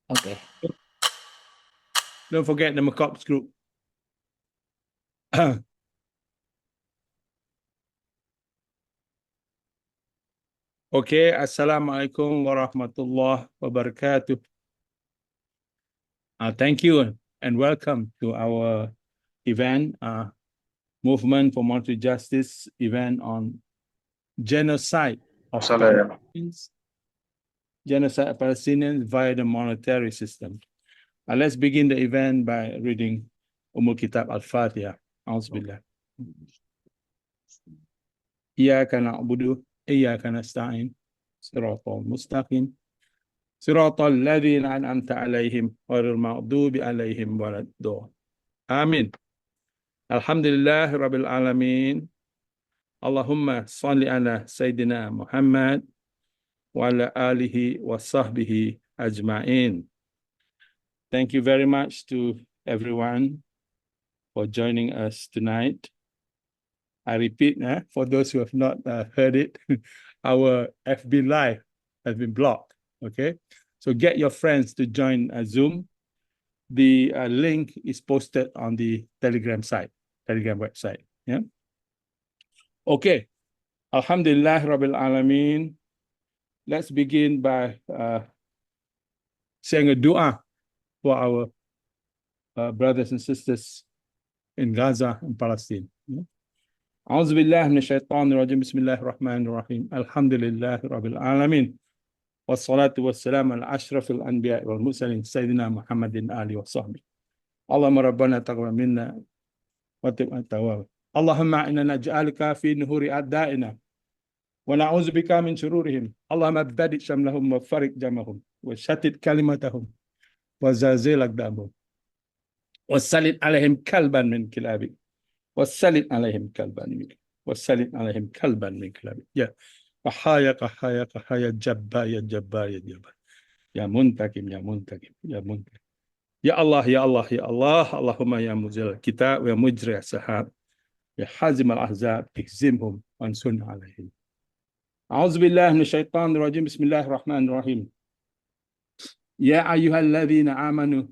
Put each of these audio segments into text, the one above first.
Okay. Don't forget the Macaps group. Okay, Assalamualaikum warahmatullahi wabarakatuh. Thank you and welcome to our event, Movement for Monetary Justice event on genocide of Palestinians, genocide of Palestinians via the monetary system. Let's begin the event by reading Kitab Al-Fatiha. Auzubillah. Iyyaka na'budu, iyyaka nasta'in, siratal mustaqim, siratal ladzina an'amta 'alaihim, ghairil maghdubi 'alaihim waladdallin. Amin. Alhamdulillah rabbil alamin. Allahumma salli ala Sayyidina Muhammad wa ala alihi wa sahbihi ajma'in. Thank you very much to everyone for joining us tonight. I repeat, for those who have not heard it, our FB Live has been blocked, okay? So get your friends to join Zoom. The link is posted on the Telegram website, yeah? Okay, Alhamdulillah Rabbil Alameen. Let's begin by saying a dua for our brothers and sisters in Gaza and Palestine. Yeah? أعوذ بالله من الشيطان الرجيم بسم الله الرحمن الرحيم الحمد لله رب العالمين والصلاة والسلام على أشرف الأنبياء والمرسلين سيدنا محمد آله وصحبه اللهم ربنا تقبل منا وتب أنت التواب اللهم إنا نجعلك في نهور أعدائنا ونعوذ بك من شرورهم اللهم ابتدئ شملهم وفرق جمعهم وشتت كلمتهم وزلزل أقدامهم وسلط عليهم كلبا من كلابك وسلط عليهم كلبا منك وسلط عليهم كلبا من كلابك يا قحايا جبار يا جبار يا جبار يا منتقم يا منتقم يا منتقم يا الله يا الله يا الله اللهم يا مزيل الكتاب ويا مجري السحاب يا حازم الأحزاب اهزمهم وانصرنا عليهم أعوذ بالله من الشيطان الرجيم بسم الله الرحمن الرحيم يا أيها الذين آمنوا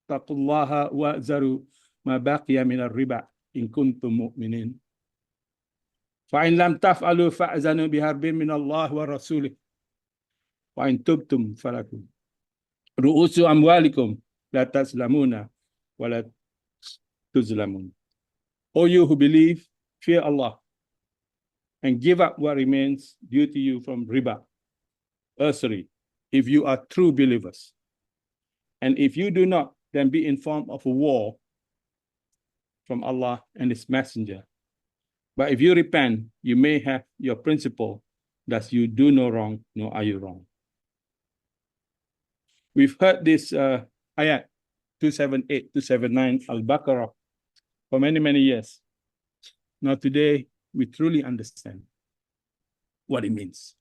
اتقوا الله وذروا ما بقي من الربا إن كنتم مؤمنين فإن لم تفعلوا فأذنوا بحرب من الله ورسوله وإن تبتم فلكم رؤوس أموالكم لا تظلمون ولا تظلمون. O you who believe, fear Allah and give up what remains due to you from riba, usury, if you are true believers. And if you do not, then be informed of a war from Allah and His Messenger. But if you repent, you may have your principle that you do no wrong, nor are you wrong. We've heard this ayat 278, 279, Al-Baqarah for many, many years. Now today, we truly understand what it means,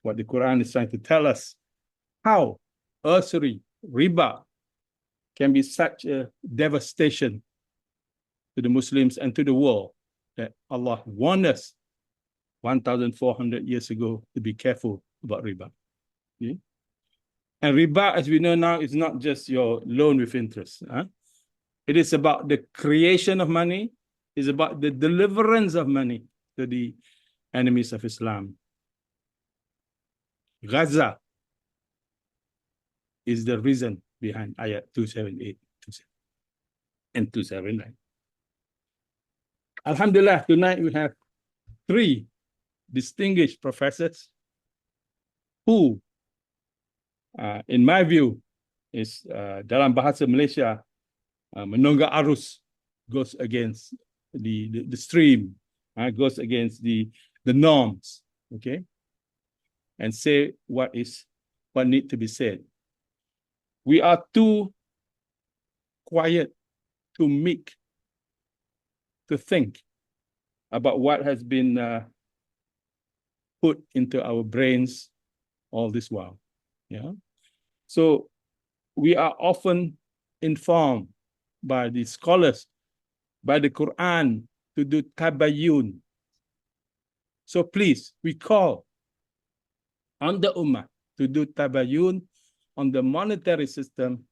what the Quran is trying to tell us, how usury, riba, can be such a devastation to the Muslims and to the world that Allah warned us 1,400 years ago to be careful about riba. Okay? And riba, as we know now, is not just your loan with interest. It is about the creation of money. It's about the deliverance of money to the enemies of Islam. Gaza is the reason behind ayat 278 and 279. Alhamdulillah, tonight we have three distinguished professors who, in my view, is dalam bahasa Malaysia, menunggang arus, goes against the stream, goes against the norms, okay, and say what need to be said. We are too quiet, too meek to think about what has been put into our brains all this while. Yeah. So we are often informed by the scholars, by the Quran, to do tabayyun. So please, we call on the Ummah to do tabayyun, on the monetary system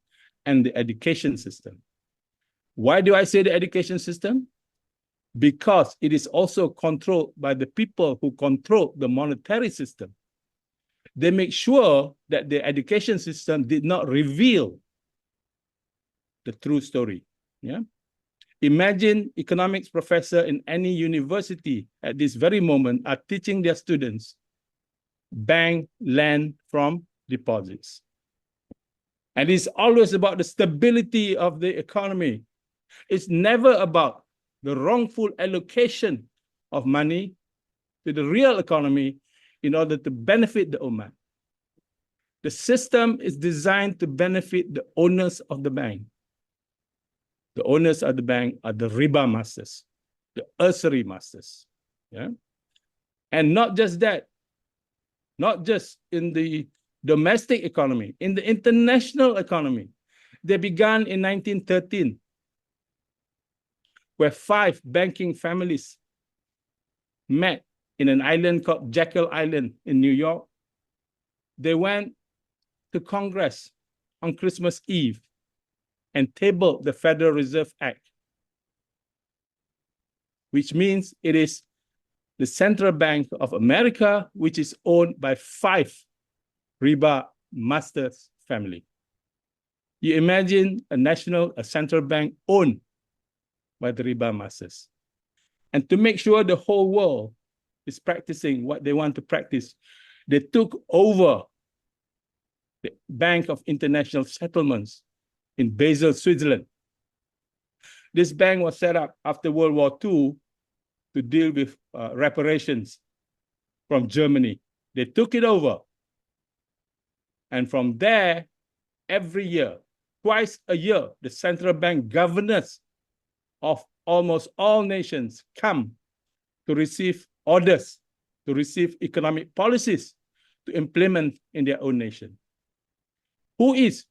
and the education system. Why do I say the education system? Because it is also controlled by the people who control the monetary system. They make sure that the education system did not reveal the true story. Yeah. Imagine economics professor in any university at this very moment are teaching their students bank lend from deposits. And it's always about the stability of the economy. It's never about the wrongful allocation of money to the real economy in order to benefit the ummah. The system is designed to benefit the owners of the bank. The owners of the bank are the riba masters, the usury masters. Yeah? And not just that, not just in the domestic economy, in the international economy. They began in 1913, where 5 banking families met in an island called Jekyll Island in New York. They went to Congress on Christmas Eve and tabled the Federal Reserve Act, which means it is the Central Bank of America, which is owned by 5 riba masters family. You imagine a central bank owned by the riba masters. And to make sure the whole world is practicing what they want to practice, they took over the Bank of International Settlements in Basel, Switzerland. This bank was set up after World War II to deal with reparations from Germany. They took it over. And from there, every year, twice a year, the central bank governors of almost all nations come to receive orders, to receive economic policies to implement in their own nation. Who is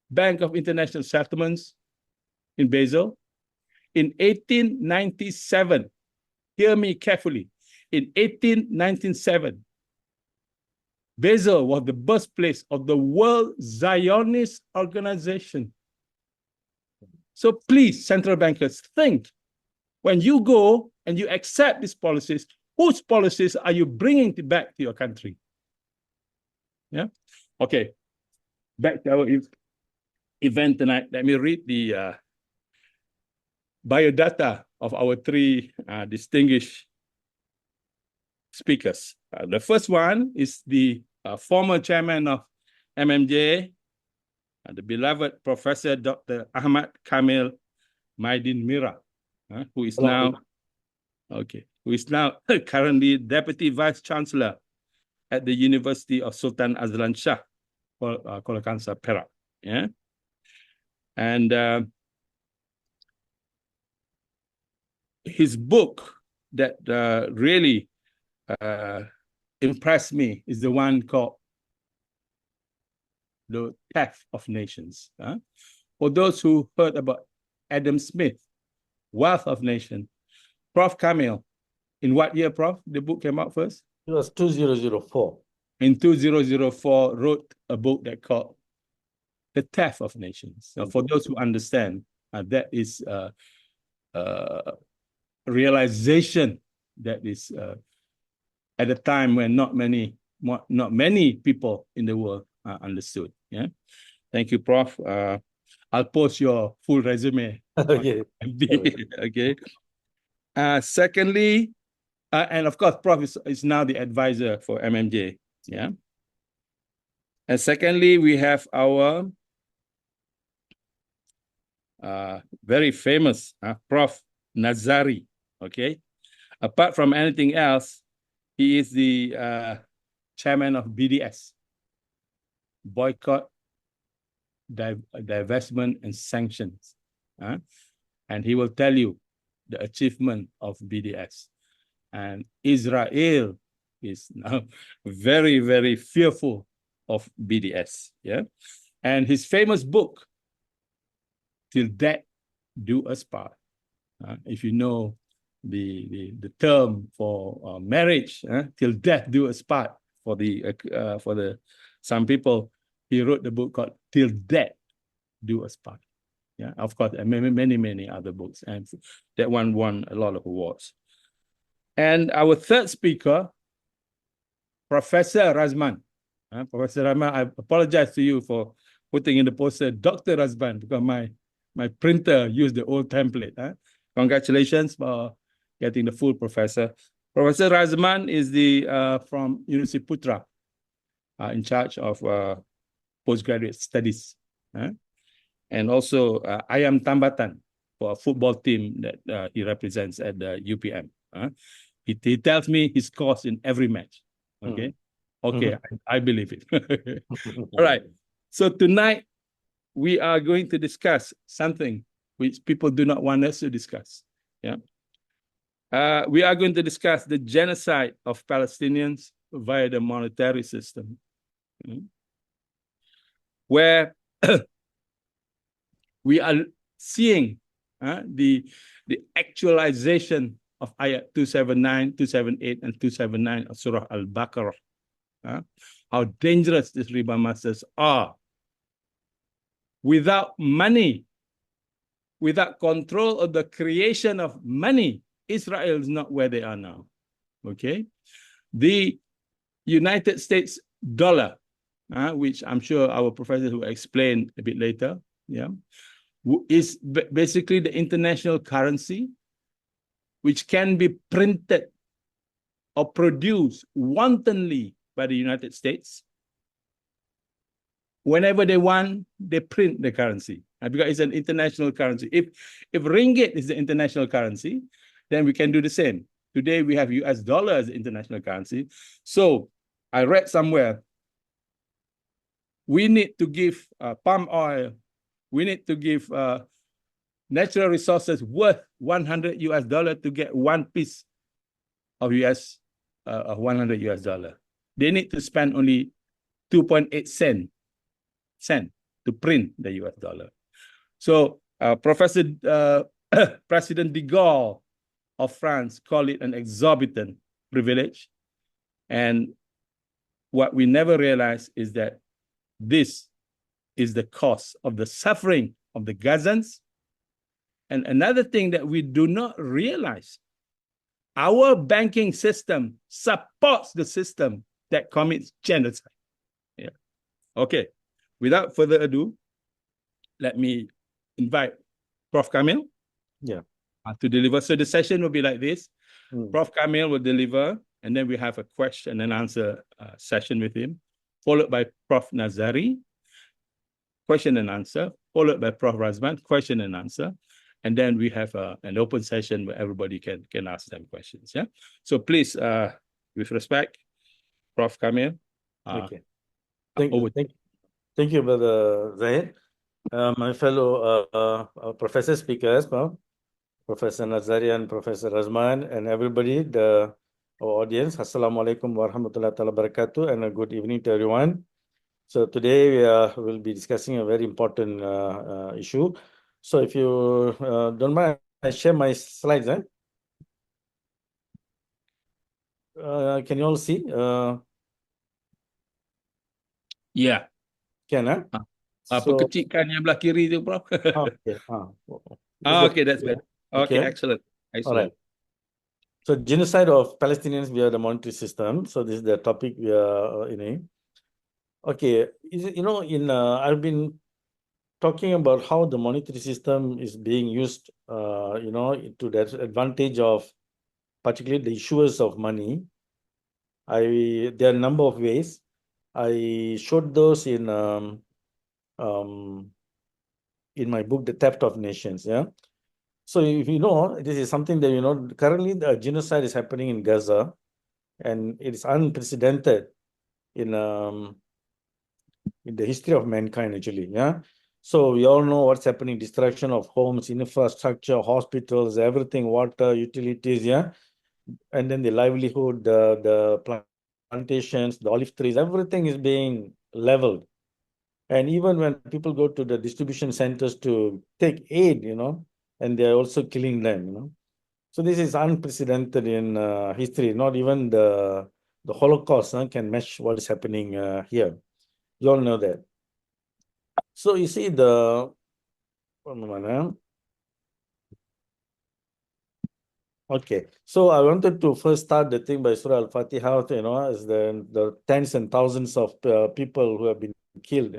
Bank of International Settlements in Basel? In 1897, hear me carefully, in 1897, Basel was the birthplace of the World Zionist Organization. So please, central bankers, think, when you go and you accept these policies, whose policies are you bringing back to your country? Yeah. Okay. Back to our event tonight. Let me read the biodata of our 3 distinguished speakers. The first one is the former chairman of MMJ, the beloved Professor Dr. Ahmad Kameel Maidin Mira, who is now currently Deputy Vice Chancellor at the University of Sultan Azlan Shah, Kuala Kangsar, Perak. Yeah, and his book that really impressed me is the one called The Theft of Nations. For those who heard about Adam Smith, Wealth of Nations, Prof. Kameel, in what year, Prof, the book came out first? It was 2004. In 2004, wrote a book that called The Theft of Nations. So for those who understand, that is realization that is at a time when not many people in the world understood. Yeah, thank you, Prof. I'll post your full resume. Okay. Okay. Secondly, and of course, Prof is now the advisor for MMJ. Yeah. And secondly, we have our very famous Prof Nazari. Okay. Apart from anything else, he is the chairman of BDS, Boycott, Divestment and Sanctions. And he will tell you the achievement of BDS. And Israel is now very, very fearful of BDS. Yeah. And his famous book, Till Death Do Us Part. If you know the term for marriage, till death do us part for the some people, he wrote the book called Till Death Do Us Part. Yeah, of course, and many other books, and that one won a lot of awards. And our third speaker, Professor Razman. Professor Razman, I apologize to you for putting in the poster Dr. Razman, because my printer used the old template. Congratulations for getting the full professor. Professor Razman is from University Putra, in charge of postgraduate studies. And also Ayam Tambatan for a football team that he represents at the UPM. He tells me he scores in every match. Okay. Okay, I believe it. All right. So tonight we are going to discuss something which people do not want us to discuss. Yeah. We are going to discuss the genocide of Palestinians via the monetary system, where we are seeing the actualization of ayat 279, 278, and 279 of Surah Al-Baqarah. How dangerous these riba masters are. Without money, without control of the creation of money, Israel is not where they are now. Okay? The United States dollar, which I'm sure our professor will explain a bit later, is basically the international currency which can be printed or produced wantonly by the United States. Whenever they want, they print the currency, because it's an international currency. If ringgit is the international currency, then we can do the same. Today we have US dollar as the international currency. So I read somewhere, we need to give palm oil, we need to give natural resources worth $100 to get one piece of $100 US. They need to spend only 2.8 cent to print the US dollar. So Professor President de Gaulle of France called it an exorbitant privilege. And what we never realize is that this is the cause of the suffering of the Gazans. And another thing that we do not realize, our banking system supports the system that commits genocide. Yeah. Okay. Without further ado, let me invite Prof. Kameel to deliver. So the session will be like this. Prof. Kameel will deliver, and then we have a question and answer session with him, followed by Prof. Nazari, question and answer, followed by Prof. Razman, question and answer. And then we have an open session where everybody can ask them questions. Yeah. So please, with respect, Prof. Kameel. Okay. Thank you, Brother Zahid. My fellow professor speakers, Professor Nazari and Professor Razman, and everybody, our audience, Assalamualaikum warahmatullahi wabarakatuh, and a good evening to everyone. So today we will be discussing a very important issue. So if you don't mind, I share my slides. Can you all see? Yeah. Can, Apa kecilkan yang belah kiri tu, Prof? Okay. Okay, that's better. Okay, Okay. excellent. All right. So genocide of Palestinians via the monetary system. So this is the topic we are in. Okay, I've been talking about how the monetary system is being used, to the advantage of particularly the issuers of money. There are a number of ways. I showed those in my book, The Theft of Nations. Yeah. So if you know, this is something that currently the genocide is happening in Gaza, and it is unprecedented in the history of mankind, actually. Yeah. So we all know what's happening: destruction of homes, infrastructure, hospitals, everything, water, utilities. Yeah. And then the livelihood, the plantations, the olive trees, everything is being leveled. And even when people go to the distribution centers to take aid, and they're also killing them, So this is unprecedented in history. Not even the Holocaust can match what is happening here. You all know that. So you see the, one moment. Okay, so I wanted to first start the thing by Surah Al-Fatiha, as the tens and thousands of people who have been killed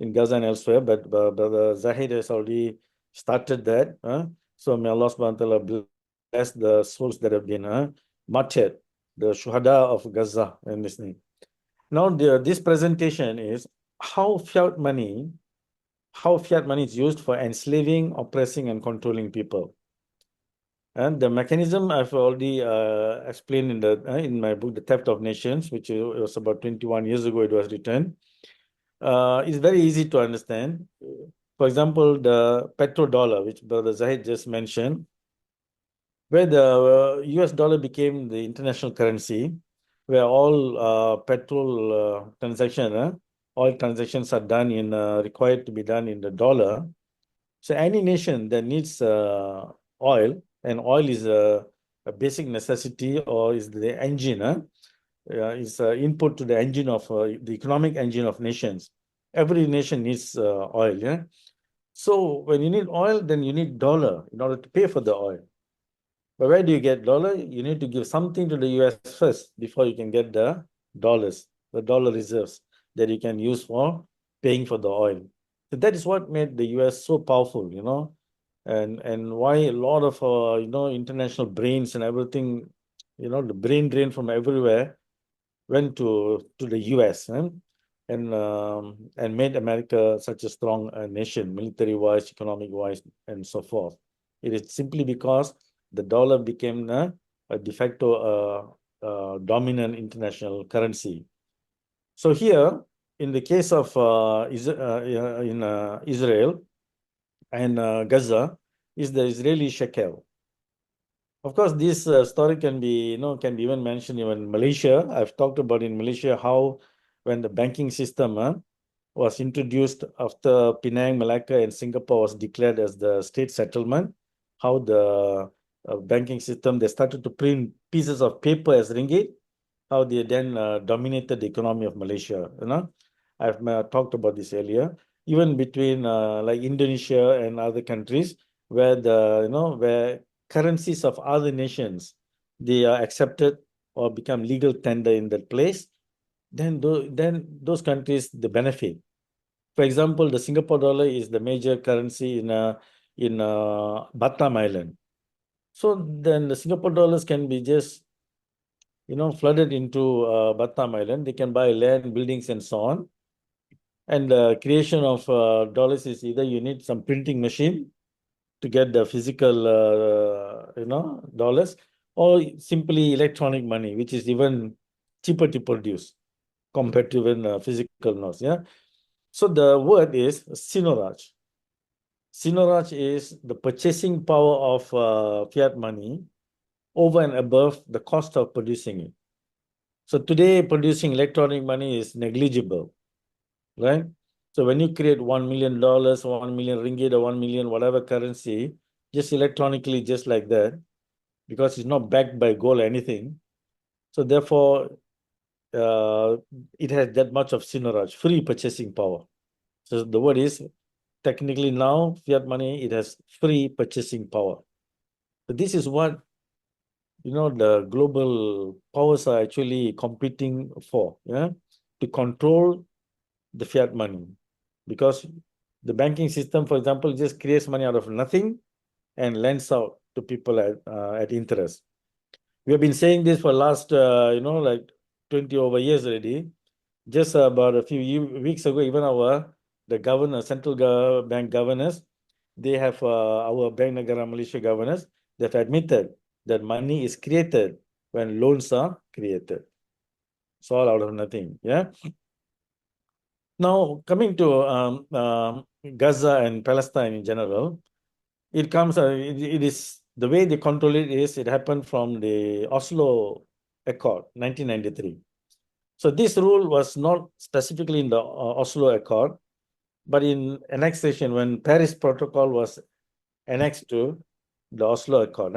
in Gaza and elsewhere, but Brother Zahid has already started that. So may Allah subhanahu wa ta'ala bless the souls that have been martyred, the shuhada of Gaza and this thing. Now, this presentation is how fiat money is used for enslaving, oppressing, and controlling people. And the mechanism I've already explained in my book, The Theft of Nations, which was about 21 years ago, it was written. It's very easy to understand. For example, the petrodollar, which Brother Zahid just mentioned, where the US dollar became the international currency, where all petrol oil transactions are done required to be done in the dollar. So any nation that needs oil, and oil is a basic necessity or is the engine, is input to the engine of the economic engine of nations. Every nation needs oil. Yeah. So when you need oil, then you need dollar in order to pay for the oil. But where do you get dollar? You need to give something to the US first before you can get the dollars, the dollar reserves that you can use for paying for the oil. So that is what made the US so powerful, and why a lot of international brains and everything, the brain drain from everywhere went to the US, and made America such a strong nation, military-wise, economic-wise, and so forth. It is simply because the dollar became a de facto dominant international currency. So here, in the case of Israel and Gaza, is the Israeli shekel. Of course, this story can be even mentioned in Malaysia. I've talked about in Malaysia how when the banking system was introduced after Penang, Malacca, and Singapore was declared as the state settlement, how the banking system, they started to print pieces of paper as ringgit, how they then dominated the economy of Malaysia. I've talked about this earlier. Even between like Indonesia and other countries, where where currencies of other nations, they are accepted or become legal tender in that place, then those countries, they benefit. For example, the Singapore dollar is the major currency in Batam Island. So then the Singapore dollars can be just flooded into Batam Island. They can buy land, buildings, and so on. And the creation of dollars is either you need some printing machine to get the physical, dollars, or simply electronic money, which is even cheaper to produce compared to even physical notes. Yeah. So the word is Sinoraj. Sinoraj is the purchasing power of fiat money over and above the cost of producing it. So today, producing electronic money is negligible, right? So when you create $1 million, 1 million ringgit, or 1 million whatever currency, just electronically, just like that, because it's not backed by gold or anything. So therefore, it has that much of Sinoraj, free purchasing power. So the word is technically now fiat money, it has free purchasing power. But this is what the global powers are actually competing for, to control the fiat money, because the banking system, for example, just creates money out of nothing and lends out to people at interest. We have been saying this for last, like 20 over years already. Just about a few weeks ago, even the governor, central bank governors, they have our Bank Negara Malaysia governors, they've admitted that money is created when loans are created. It's all out of nothing. Yeah. Now, coming to Gaza and Palestine in general, it comes, it is the way they control it is it happened from the Oslo Accord, 1993. So this rule was not specifically in the Oslo Accord, but in annexation when Paris Protocol was annexed to the Oslo Accord.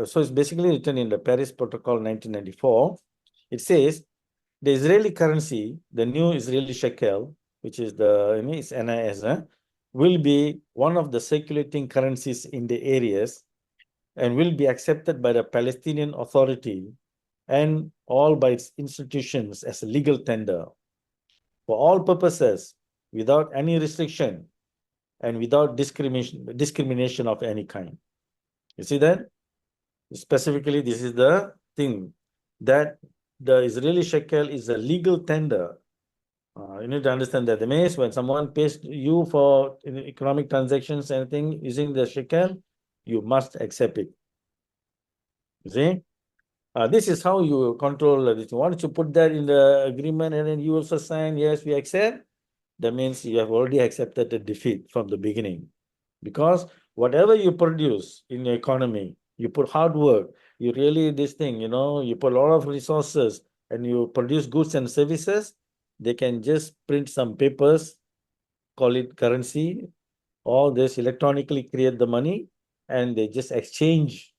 So it's basically written in the Paris Protocol 1994. It says the Israeli currency, the new Israeli shekel, which is the it's NIS, will be one of the circulating currencies in the areas and will be accepted by the Palestinian Authority and all by its institutions as a legal tender for all purposes without any restriction and without discrimination of any kind. You see that? Specifically, this is the thing that the Israeli shekel is a legal tender. You need to understand that. The means when someone pays you for economic transactions, anything using the shekel, you must accept it. You see? This is how you control this. Once you put that in the agreement and then you also sign, yes, we accept, that means you have already accepted the defeat from the beginning. Because whatever you produce in your economy, you put hard work, you really this thing, you put a lot of resources and you produce goods and services, they can just print some papers, call it currency, or just electronically create the money and they just exchange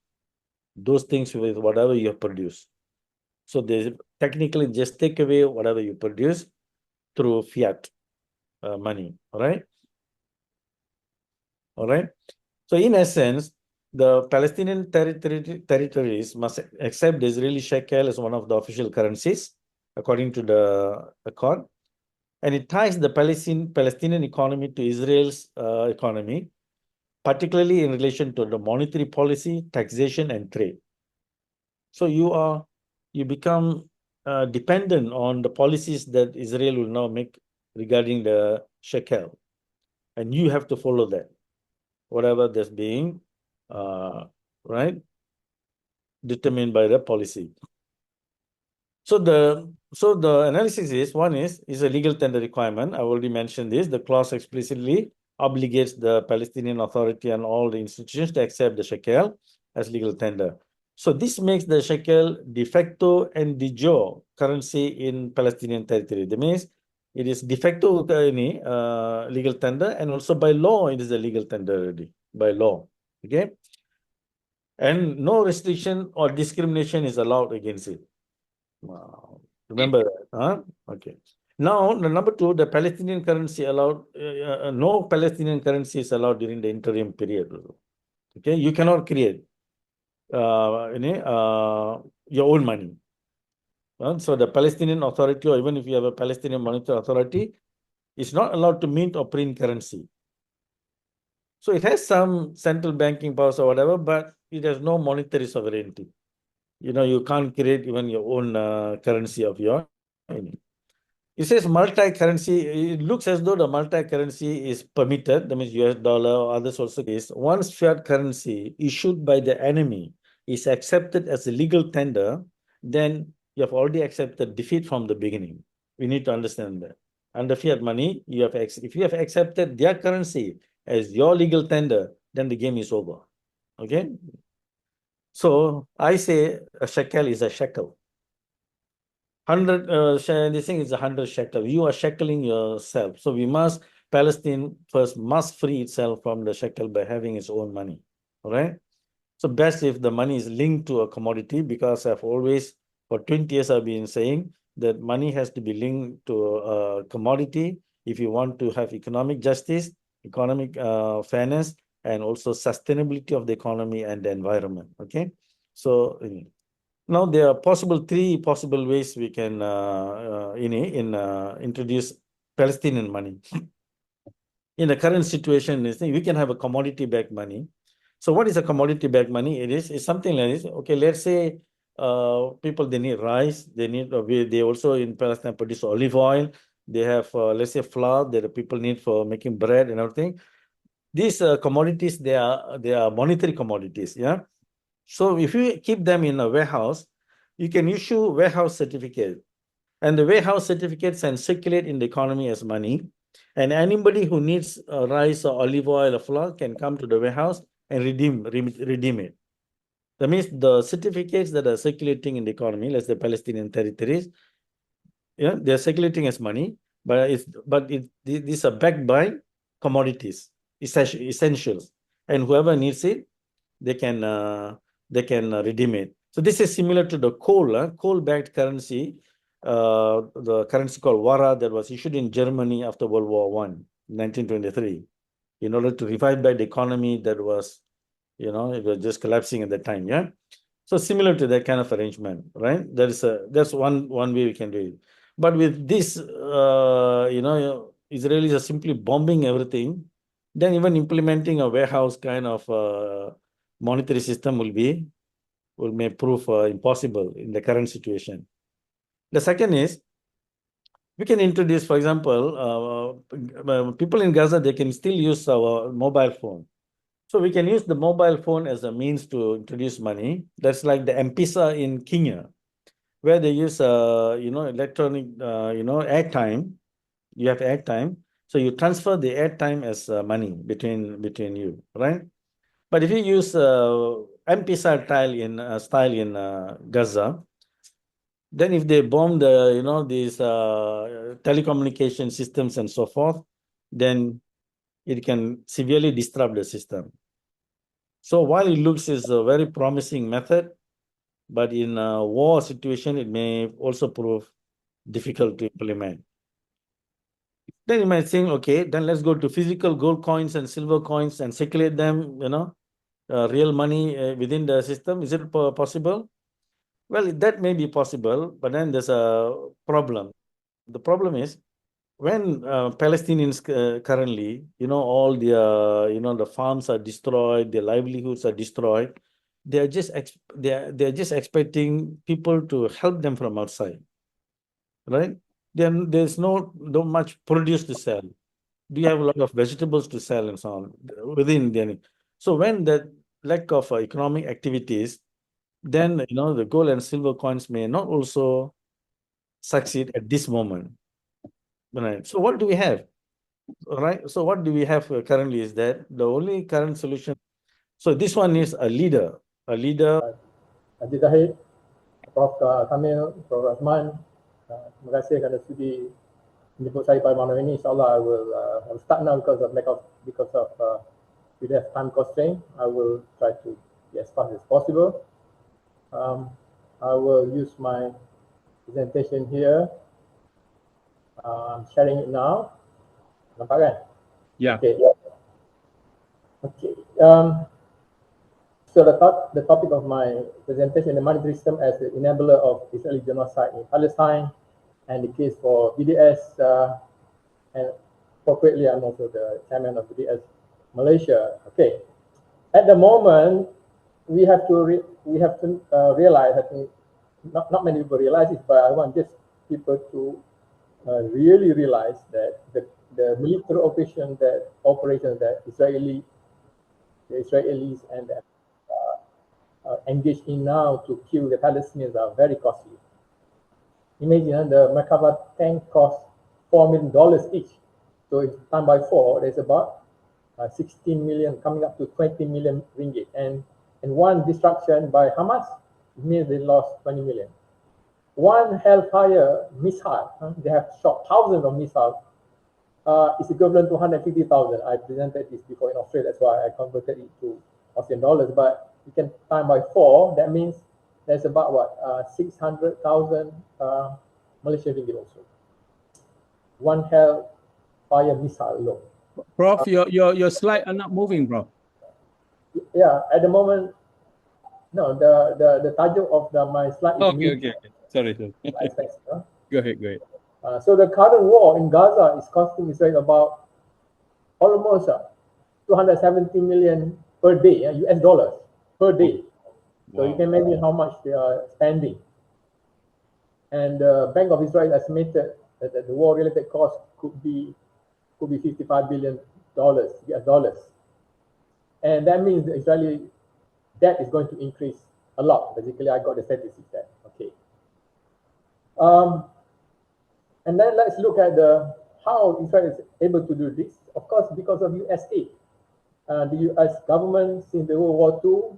those things with whatever you have produced. So they technically just take away whatever you produce through fiat money, all right? All right. So in essence, the Palestinian territories must accept the Israeli shekel as one of the official currencies, according to the accord. And it ties the Palestinian economy to Israel's economy, particularly in relation to the monetary policy, taxation, and trade. So you become dependent on the policies that Israel will now make regarding the shekel. And you have to follow that, whatever that's being right, determined by the policy. So the analysis is, one is a legal tender requirement. I already mentioned this. The clause explicitly obligates the Palestinian Authority and all the institutions to accept the shekel as legal tender. So this makes the shekel de facto and de jure currency in Palestinian territory. That means it is de facto legal tender, and also by law it is a legal tender already, by law. Okay? And no restriction or discrimination is allowed against it. Remember that, huh? Okay. Now, the number two, the Palestinian currency allowed, no Palestinian currency is allowed during the interim period. Okay, you cannot create your own money. So the Palestinian Authority, or even if you have a Palestinian Monetary Authority, is not allowed to mint or print currency. So it has some central banking powers or whatever, but it has no monetary sovereignty. You can't create even your own currency of your. It says multi-currency. It looks as though the multi-currency is permitted. That means US dollar or others also is. Once fiat currency issued by the enemy is accepted as a legal tender, then you have already accepted defeat from the beginning. We need to understand that. Under fiat money, if you have accepted their currency as your legal tender, then the game is over. Okay? So I say a shekel is a shekel. 100, this thing is 100 shekel. You are shekeling yourself. So Palestine first must free itself from the shekel by having its own money. All right? So best if the money is linked to a commodity, because I've always, for 20 years, I've been saying that money has to be linked to a commodity if you want to have economic justice, economic fairness, and also sustainability of the economy and the environment. Okay? So now there are three possible ways we can introduce Palestinian money. In the current situation, we can have a commodity-backed money. So what is a commodity-backed money? It's something like this. Okay, let's say people, they need rice. They also in Palestine produce olive oil. They have, let's say, flour that the people need for making bread and everything. These commodities, they are monetary commodities. Yeah. So if you keep them in a warehouse, you can issue warehouse certificate. And the warehouse certificates can circulate in the economy as money. And anybody who needs rice or olive oil or flour can come to the warehouse and redeem it. That means the certificates that are circulating in the economy, let's say Palestinian territories, they're circulating as money, but these are backed by commodities, essentials. And whoever needs it, they can redeem it. So this is similar to the coal-backed currency. the currency called Wara that was issued in Germany after World War I, 1923, in order to revive back the economy that was, it was just collapsing at that time. Yeah. So similar to that kind of arrangement, right? That's one way we can do it. But with this, Israelis are simply bombing everything. Then even implementing a warehouse kind of monetary system may prove impossible in the current situation. The second is we can introduce, for example, people in Gaza, they can still use our mobile phone. So we can use the mobile phone as a means to introduce money. That's like the M-Pesa in Kenya, where they use, electronic, airtime. You have airtime. So you transfer the airtime as money between you, right? But if you use M-Pesa style in Gaza, then if they bomb these telecommunication systems and so forth, then it can severely disrupt the system. So while it looks is a very promising method, but in a war situation, it may also prove difficult to implement. Then you might think, okay, then let's go to physical gold coins and silver coins and circulate them, real money within the system. Is it possible? Well, that may be possible, but then there's a problem. The problem is when Palestinians currently, all their, the farms are destroyed, their livelihoods are destroyed. They're just expecting people to help them from outside, right? Then there's no much produce to sell. Do you have a lot of vegetables to sell and so on within the? So when that lack of economic activities, then the gold and silver coins may not also succeed at this moment. Right. So what do we have? Right. So what do we have currently is that the only current solution. So this one is a leader. Aziz Zahid, Prof. Kameel, Prof. Razman, terima kasih kerana sudi menjemput saya pada malam ini. InsyaAllah I will start now because of we have time constraint. I will try to be as fast as possible. I will use my presentation here. I'm sharing it now. Nampak kan? Yeah. Okay. Okay. So the topic of my presentation, the monetary system as the enabler of Israeli genocide in Palestine, and the case for BDS, and appropriately, I'm also the chairman of BDS Malaysia. Okay, at the moment, we have to realize. I think not many people realize it, but I want just people to really realize that the military operations that the Israelis and the engaged in now to kill the Palestinians are very costly. Imagine the Merkava tank costs $4 million each. So if times by 4, there's about 16 million, coming up to 20 million ringgit. And one destruction by Hamas means they lost 20 million. One Hellfire missile, they have shot thousands of missiles, is equivalent to 150,000. I presented this before in Australia, that's why I converted it to Australian dollars. But you can time by 4, that means there's about what 600,000 Malaysian ringgit also. One Hellfire missile alone. Prof, your slide are not moving, bro. Yeah, at the moment, no. The tajuk of my slide is okay. Sorry. Go ahead. So the current war in Gaza is costing Israel about almost 270 million per day, US dollars per day. So you can imagine how much they are spending. And the Bank of Israel estimated that the war-related cost could be $55 billion, US dollars. And that means the Israeli debt is going to increase a lot. Basically, I got the statistics there. Okay. And then let's look at how Israel is able to do this. Of course, because of US aid. The US government, since the World War II,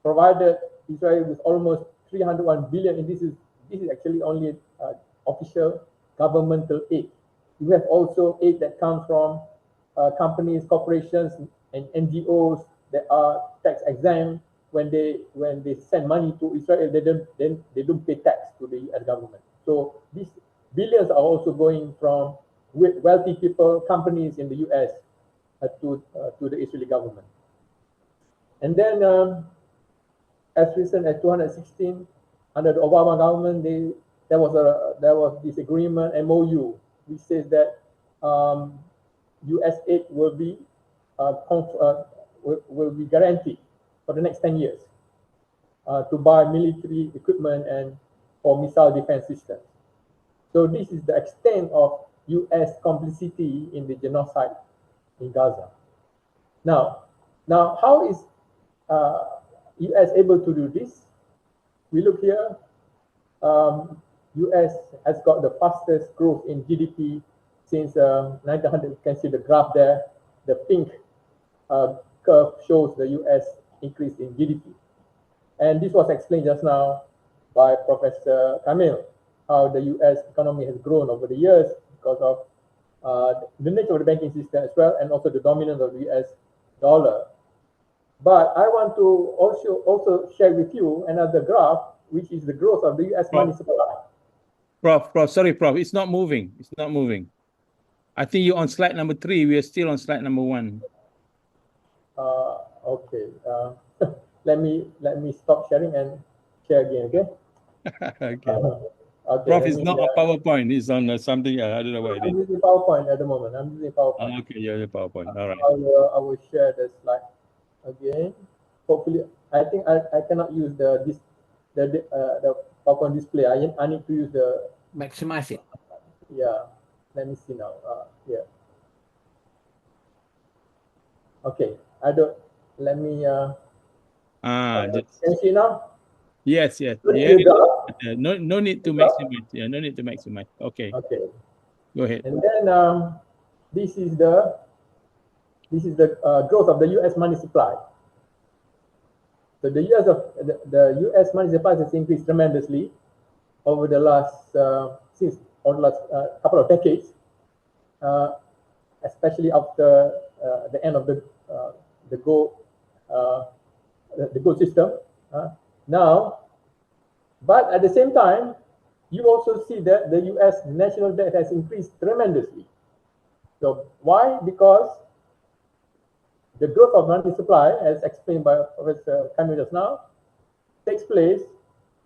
provided Israel with almost 301 billion, and this is actually only official governmental aid. You have also aid that comes from companies, corporations, and NGOs that are tax exempt. When they send money to Israel, they don't pay tax to the US government. So these billions are also going from wealthy people, companies in the US to the Israeli government. And then as recent as 2016, under the Obama government, there was this agreement, MOU, which says that US aid will be guaranteed for the next 10 years to buy military equipment and for missile defense systems. So this is the extent of US complicity in the genocide in Gaza. Now how is US able to do this? We look here, US has got the fastest growth in GDP since 1900. You can see the graph there. The pink curve shows the US increase in GDP. And this was explained just now by Professor Kameel, how the US economy has grown over the years because of the nature of the banking system as well, and also the dominance of the US dollar. But I want to also share with you another graph, which is the growth of the US money supply. Prof, sorry, Prof, it's not moving. It's not moving. I think you're on slide number 3. We are still on slide number 1. Okay. Let me stop sharing and share again. Okay. Okay. Okay. Prof, it's not on PowerPoint. It's on something. I don't know what it I'm is. using PowerPoint at the moment. I'm using PowerPoint. Okay, yeah, the PowerPoint. All right. I will share the slide again. Hopefully, I think I cannot use the PowerPoint display. I need to use the Maximize it. Yeah. Let me see now. Here. Okay. Let me. Can you see now? Yes. Yeah. No need to maximize. Yeah, no need to maximize. Okay. Okay. Go ahead. And then this is the growth of the US money supply. So the US money supply has increased tremendously over the last couple of decades, especially after the end of the gold system. Now, but at the same time, you also see that the US national debt has increased tremendously. So why? Because the growth of money supply, as explained by Professor Kameel just now, takes place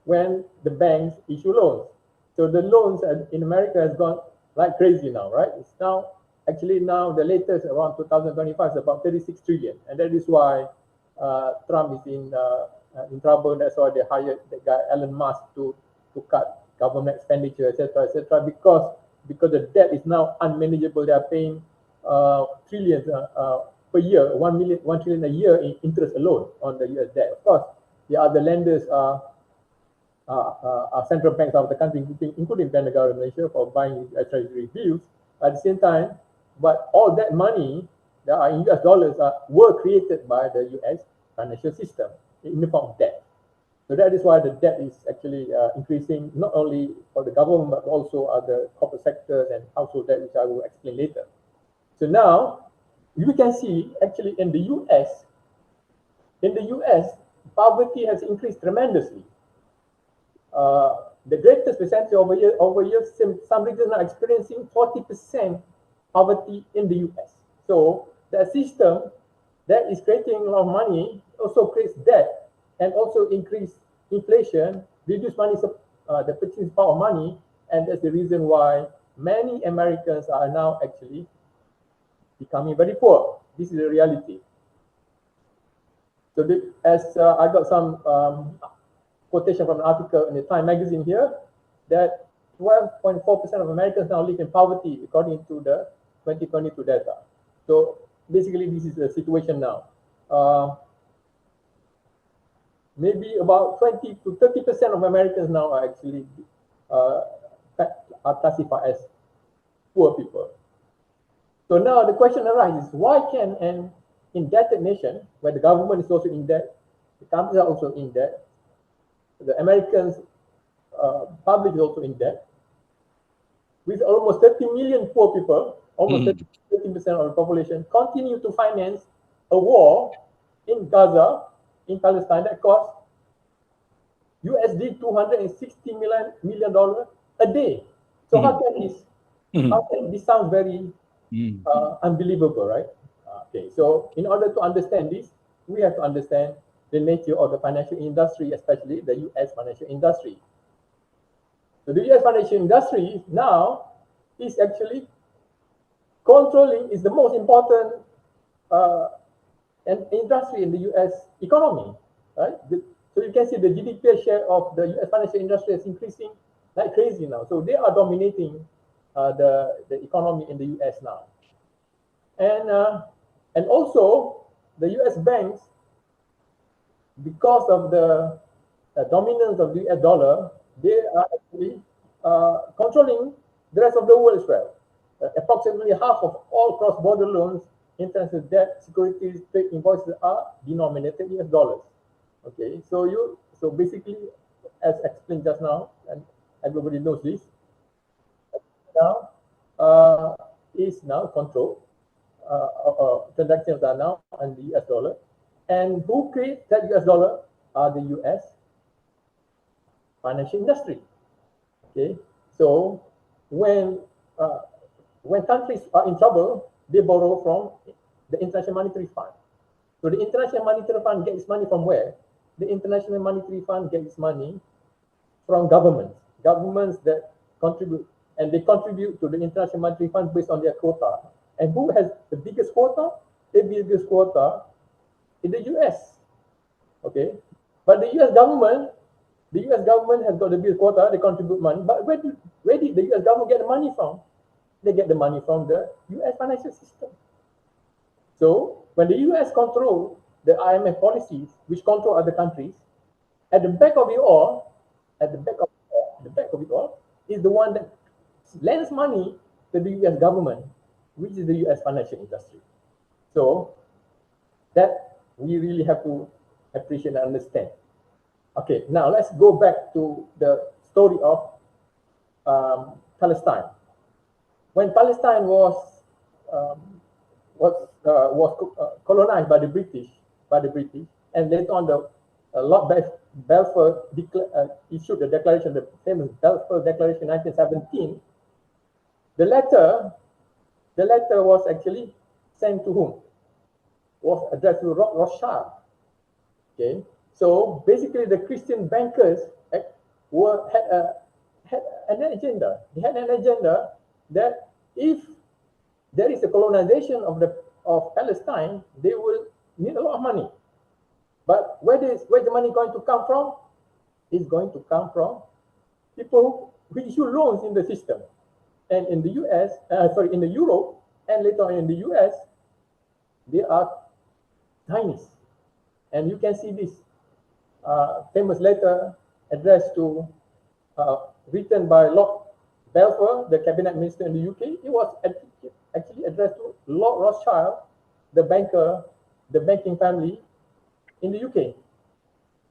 when the banks issue loans. So the loans in America has gone like crazy now, right? It's now the latest around 2025 is about 36 trillion, and that is why Trump is in trouble. That's why they hired the guy Elon Musk to cut government expenditure, etc., because the debt is now unmanageable. They are paying trillions per year, 1 trillion a year in interest alone on the US debt. Of course, the other lenders are central banks of the country, including the government of Malaysia, for buying treasury bills. At the same time, but all that money that are in US dollars were created by the US financial system in the form of debt. So that is why the debt is actually increasing, not only for the government, but also other corporate sectors and household debt, which I will explain later. So now, you can see actually in the US, poverty has increased tremendously. The greatest percentage over years, some regions are experiencing 40% poverty in the US. So the system that is creating a lot of money also creates debt and also increase inflation, reduce the purchasing power of money, and that's the reason why many Americans are now actually becoming very poor. This is the reality. So I got some quotation from an article in the Time magazine here, that 12.4% of Americans now live in poverty according to the 2022 data. So basically, this is the situation now. Maybe about 20 to 30% of Americans now are actually are classified as poor people. So now the question arises: why can an indebted nation, where the government is also in debt, the companies are also in debt, the Americans public is also in debt, with almost 30 million poor people, almost 13% of the population, continue to finance a war in Gaza, in Palestine, that costs USD $260 million a day. So how can this? How can this sound very unbelievable, right? Okay, so in order to understand this, we have to understand the nature of the financial industry, especially the US financial industry. So the US financial industry now is actually controlling is the most important industry in the US economy, right? So you can see the GDP share of the US financial industry is increasing like crazy now. So they are dominating the economy in the US now. And also the US banks, because of the dominance of the US dollar, they are actually controlling the rest of the world as well. Approximately half of all cross-border loans, international debt, securities, trade invoices are denominated in US dollars. Okay, so basically, as explained just now, and everybody knows this, now is now controlled. Transactions are now on the US dollar. And who creates that US dollar are the US financial industry. Okay, so when countries are in trouble, they borrow from the International Monetary Fund. So the International Monetary Fund gets money from where? The International Monetary Fund gets money from governments that contribute, and they contribute to the International Monetary Fund based on their quota. And who has the biggest quota? The biggest quota in the US. Okay, but the US government has got the biggest quota. They contribute money, but where did the US government get the money from? They get the money from the US financial system. So when the US control the IMF policies, which control other countries, at the back of it all, is the one that lends money to the US government, which is the US financial industry. So that we really have to appreciate and understand. Okay, now let's go back to the story of Palestine. When Palestine was colonized by the British, and later on the Lord Balfour issued the declaration, the famous Balfour Declaration, 1917. The letter was actually sent to whom? Was addressed to Rothschild. Okay, so basically the Christian bankers had an agenda. They had an agenda that if there is a colonization of Palestine, they will need a lot of money. But where the money going to come from? It's going to come from people who issue loans in the system. And in the in the Europe, and later on in the US, they are tiny. And you can see this famous letter addressed to, written by Lord Balfour, the cabinet minister in the UK. It was actually addressed to Lord Rothschild, the banker, the banking family in the UK.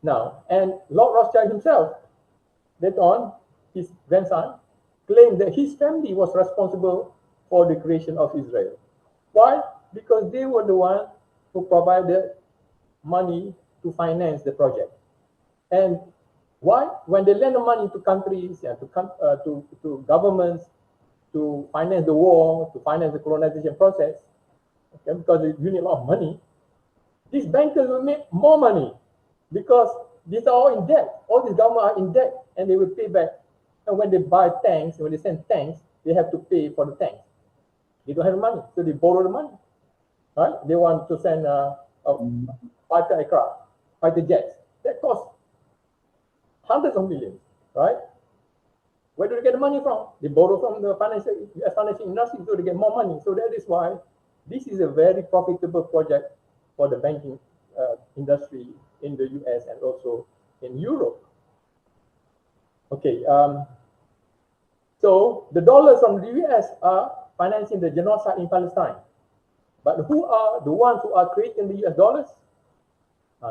Now, and Lord Rothschild himself, later on, his grandson, claimed that his family was responsible for the creation of Israel. Why? Because they were the ones who provided money to finance the project. And why? When they lend the money to countries, to governments, to finance the war, to finance the colonization process, okay, because you need a lot of money, these bankers will make more money because these are all in debt. All these governments are in debt, and they will pay back. And when they buy tanks, when they send tanks, they have to pay for the tanks. They don't have money, so they borrow the money. Right? They want to send fighter aircraft, fighter jets. That costs hundreds of millions, right? Where do they get the money from? They borrow from the US financial industry, so they get more money. So that is why this is a very profitable project for the banking industry in the US and also in Europe. Okay, so the dollars from the US are financing the genocide in Palestine. But who are the ones who are creating the US dollars?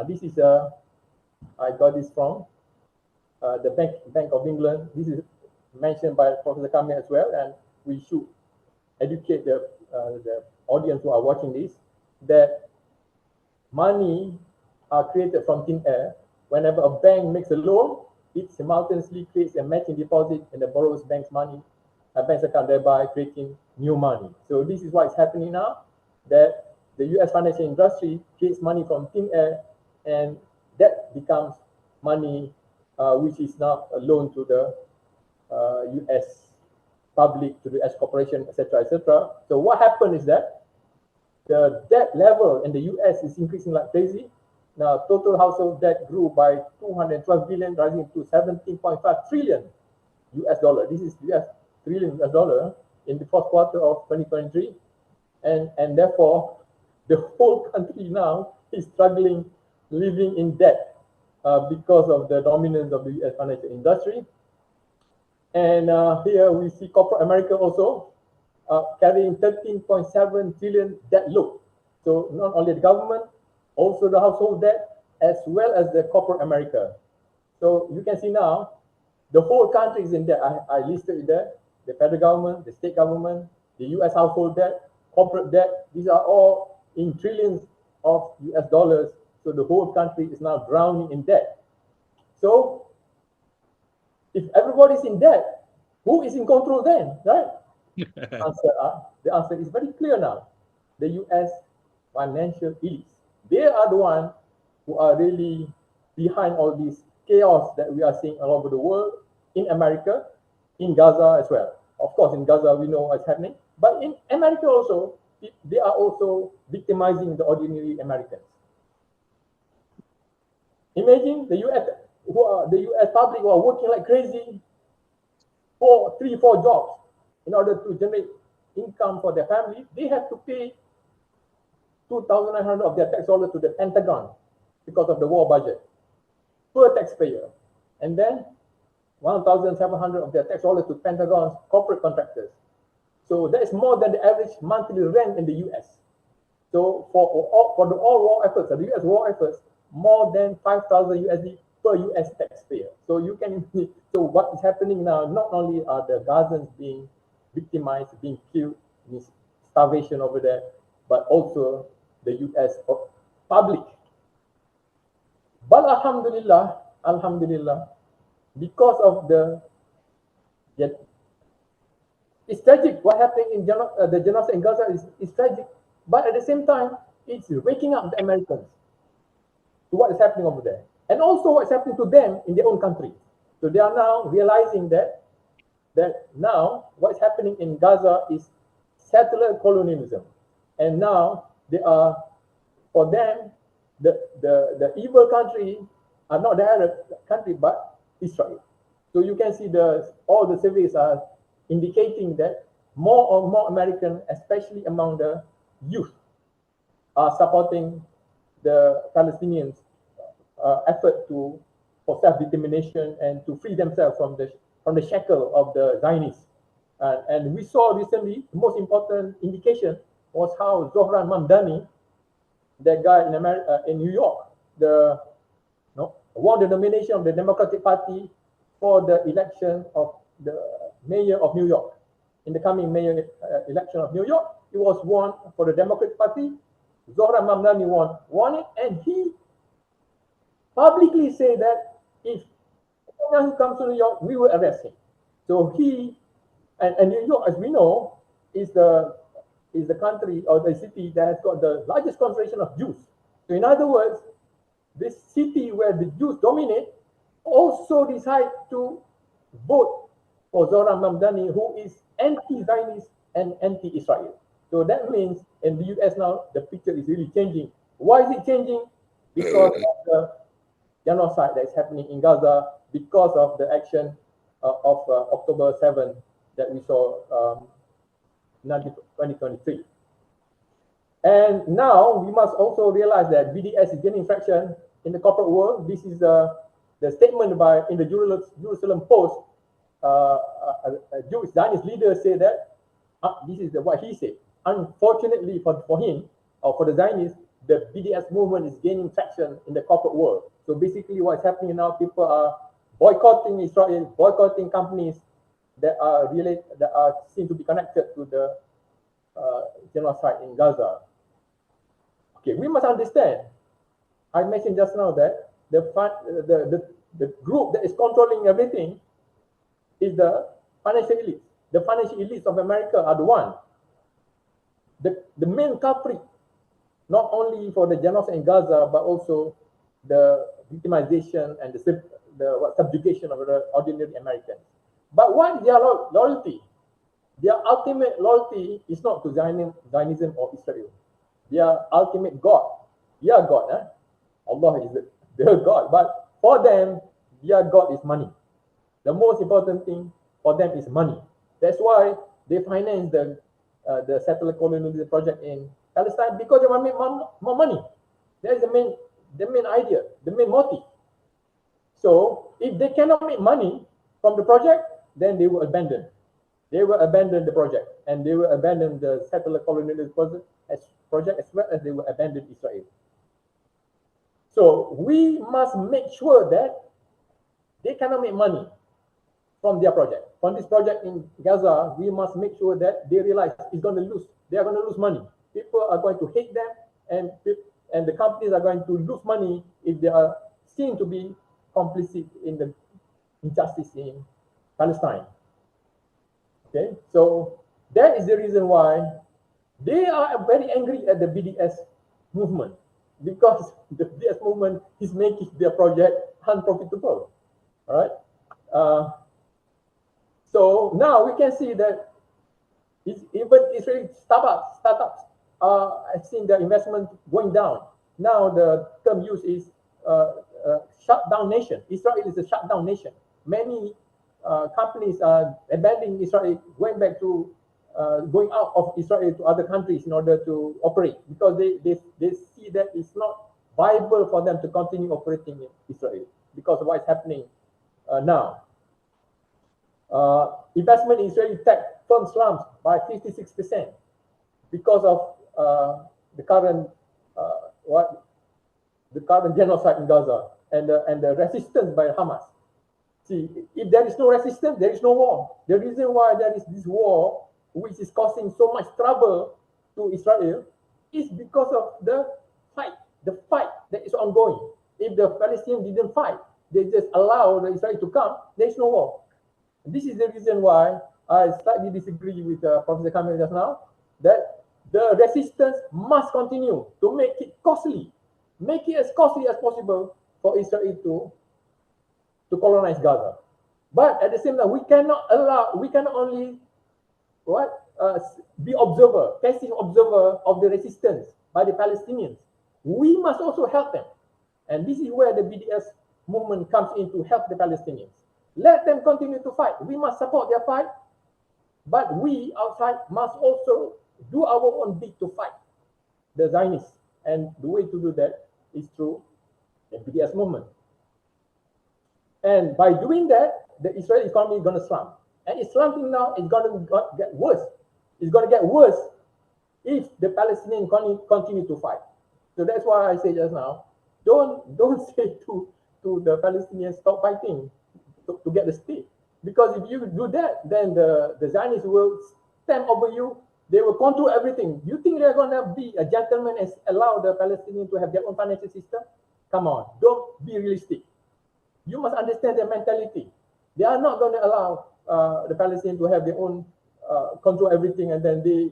This is I got this from the Bank of England. This is mentioned by Professor Kameel as well, and we should educate the audience who are watching this that money are created from thin air. Whenever a bank makes a loan, it simultaneously creates a matching deposit and the borrower's bank's money, a bank's account, thereby creating new money. So this is what is happening now, that the US financial industry creates money from thin air, and that becomes money which is now a loan to the US public, to the US corporation, etc., etc. So what happened is that the debt level in the US is increasing like crazy. Now, total household debt grew by 212 billion, rising to 17.5 trillion US dollar. This is US trillion US dollar in the fourth quarter of 2023. And therefore, the whole country now is struggling, living in debt because of the dominance of the US financial industry. And here we see corporate America also carrying 13.7 trillion debt load. So not only the government, also the household debt, as well as the corporate America. So you can see now, the whole country is in debt. I listed it there. The federal government, the state government, the US household debt, corporate debt, these are all in trillions of US dollars. So the whole country is now drowning in debt. So if everybody's in debt, who is in control then, right? The answer is very clear now. The US financial elites. They are the ones who are really behind all this chaos that we are seeing all over the world, in America, in Gaza as well. Of course, in Gaza, we know what's happening. But in America also, they are also victimizing the ordinary Americans. Imagine the US public who are working like crazy for 3-4 jobs in order to generate income for their family. They have to pay 2,900 of their tax dollars to the Pentagon because of the war budget per taxpayer, and then 1,700 of their tax dollars to Pentagon's corporate contractors. So that is more than the average monthly rent in the US. So for the all war efforts, the US war efforts, more than 5,000 USD per US taxpayer. So you can, so what is happening now, not only are the Gazans being victimized, being killed, starvation over there, but also the US public. But Alhamdulillah, because of it's tragic. What happened in the genocide in Gaza is tragic, but at the same time, it's waking up the Americans to what is happening over there, and also what's happening to them in their own country. So they are now realizing that now what's happening in Gaza is settler colonialism, and now they are, for them, the evil country are not the Arab country but Israel. So you can see all the surveys are indicating that more and more Americans, especially among the youth, are supporting the Palestinians' effort for self-determination and to free themselves from the shackle of the Zionists. And we saw recently, the most important indication was how Zohran Mamdani, that guy in New York, won the nomination of the Democratic Party for the election of the mayor of New York. In the coming mayor election of New York, it was won for the Democratic Party. Zohran Mamdani won it, and he publicly said that if he comes to New York, we will arrest him. So he, and New York, as we know, is the country or the city that has got the largest concentration of Jews. So in other words, this city where the Jews dominate also decide to vote for Zohran Mamdani, who is anti-Zionist and anti-Israel. So that means in the US now, the picture is really changing. Why is it changing? Because of the genocide that is happening in Gaza, because of the action of October 7 that we saw in 2023. And now we must also realize that BDS is gaining traction in the corporate world. This is the statement in the Jerusalem Post. A Jewish Zionist leader said that this is what he said. Unfortunately for him, or for the Zionists, the BDS movement is gaining traction in the corporate world. So basically what's happening now, people are boycotting Israel, boycotting companies that seem to be connected to the genocide in Gaza. Okay, we must understand. I mentioned just now that the group that is controlling everything is the financial elites. The financial elites of America are the one. The main culprit, not only for the genocide in Gaza, but also the victimization and the subjugation of the ordinary Americans. But what is their loyalty? Their ultimate loyalty is not to Zionism or Israel. Their ultimate God, their God, Allah is their God. But for them, their God is money. The most important thing for them is money. That's why they finance the settler colonialism project in Palestine, because they want to make more money. That is the main idea, the main motive. So if they cannot make money from the project, then they will abandon. They will abandon the project, and they will abandon the settler colonialism project as well as they will abandon Israel. So we must make sure that they cannot make money from their project. From this project in Gaza, we must make sure that they realize it's going to lose. They are going to lose money. People are going to hate them, and the companies are going to lose money if they are seen to be complicit in the injustice in Palestine. Okay, so that is the reason why they are very angry at the BDS movement, because the BDS movement is making their project unprofitable. All right. So now we can see that even Israeli startups have seen their investment going down. Now the term used is shutdown nation. Israel is a shutdown nation. Many companies are abandoning Israel, going out of Israel to other countries in order to operate, because they see that it's not viable for them to continue operating in Israel because of what's happening now. Investment in Israeli tech firm slumps by 56% because of the current genocide in Gaza and the resistance by Hamas. See, if there is no resistance, there is no war. The reason why there is this war, which is causing so much trouble to Israel, is because of the fight that is ongoing. If the Palestinians didn't fight, they just allow the Israel to come, there is no war. This is the reason why I slightly disagree with Professor Kameel just now, that the resistance must continue to make it costly, make it as costly as possible for Israel to colonize Gaza. But at the same time, we cannot only be passive observer of the resistance by the Palestinians. We must also help them. And this is where the BDS movement comes in to help the Palestinians. Let them continue to fight. We must support their fight, but we outside must also do our own bit to fight the Zionists. And the way to do that is through the BDS movement. And by doing that, the Israeli economy is going to slump. And it's slumping now, it's going to get worse. It's going to get worse if the Palestinians continue to fight. So that's why I say just now, don't say to the Palestinians, stop fighting to get the state. Because if you do that, then the Zionists will stamp over you. They will control everything. You think they're going to be a gentleman and allow the Palestinians to have their own financial system? Come on, don't be realistic. You must understand their mentality. They are not going to allow the Palestinians to have their own control everything and then they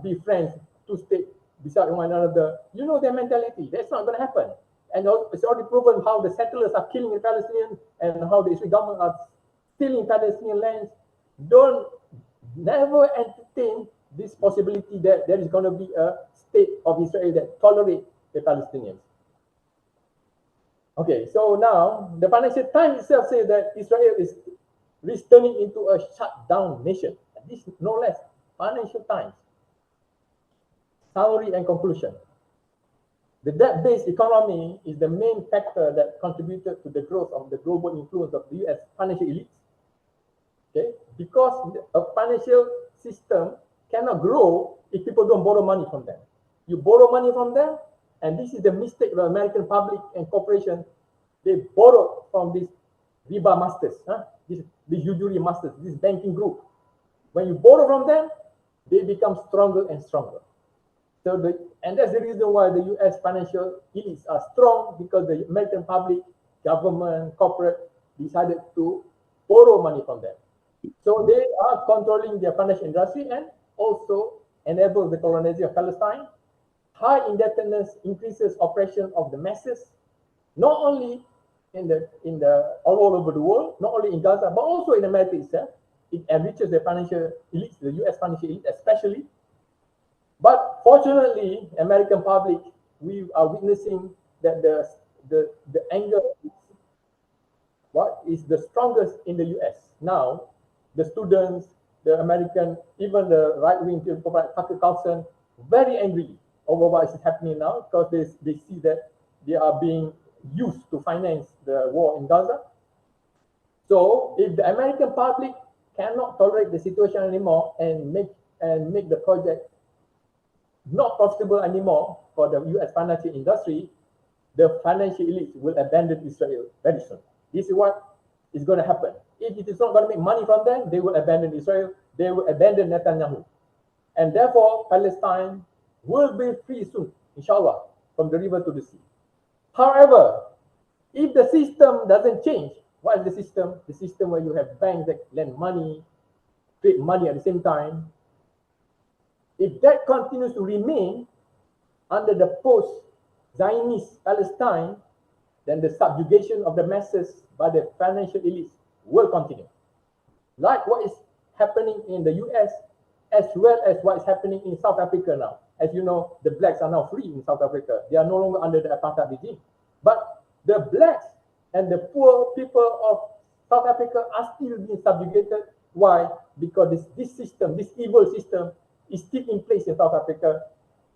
be friends, two states beside one another. You know their mentality. That's not going to happen. And it's already proven how the settlers are killing the Palestinians and how the Israeli government are stealing Palestinian lands. Never entertain this possibility that there is going to be a state of Israel that tolerates the Palestinians. Okay, so now the Financial Times itself says that Israel is turning into a shutdown nation. And this no less, Financial Times. Summary and conclusion. The debt-based economy is the main factor that contributed to the growth of the global influence of the US financial elites. Okay, because a financial system cannot grow if people don't borrow money from them. You borrow money from them, and this is the mistake of the American public and corporation. They borrow from these riba masters, these usury masters, this banking group. When you borrow from them, they become stronger and stronger. And that's the reason why the US financial elites are strong, because the American public government, corporate decided to borrow money from them. So they are controlling their financial industry and also enable the colonization of Palestine. High indebtedness increases oppression of the masses, not only in the all over the world, not only in Gaza, but also in America itself. It enriches the financial elites, the US financial elite especially. But fortunately, American public, we are witnessing that the anger is the strongest in the US now. The students, the American, even the right-wing people like Tucker Carlson, very angry over what is happening now because they see that they are being used to finance the war in Gaza. So if the American public cannot tolerate the situation anymore and make the project not profitable anymore for the US financial industry, the financial elites will abandon Israel very soon. This is what is going to happen. If it is not going to make money from them, they will abandon Israel, they will abandon Netanyahu. And therefore, Palestine will be free soon, inshallah, from the river to the sea. However, if the system doesn't change, what is the system? The system where you have banks that lend money, create money at the same time. If that continues to remain under the post-Zionist Palestine, then the subjugation of the masses by the financial elites will continue. Like what is happening in the US, as well as what is happening in South Africa now. As you know, the blacks are now free in South Africa. They are no longer under the apartheid regime. But the blacks and the poor people of South Africa are still being subjugated. Why? Because this system, this evil system, is still in place in South Africa,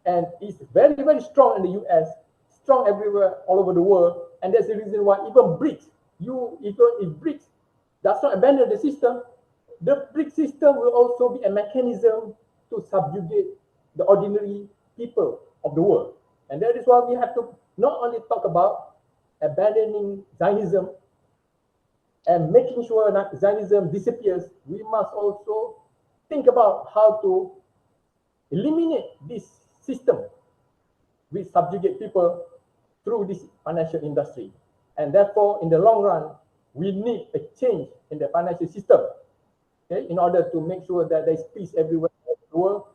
and it's very, very strong in the US, strong everywhere, all over the world. And that's the reason why even BRICS, if BRICS does not abandon the system, the BRICS system will also be a mechanism to subjugate the ordinary people of the world. And that is why we have to not only talk about abandoning Zionism and making sure that Zionism disappears, we must also think about how to eliminate this system which subjugate people through this financial industry. And therefore, in the long run, we need a change in the financial system, okay, in order to make sure that there is peace everywhere in the world,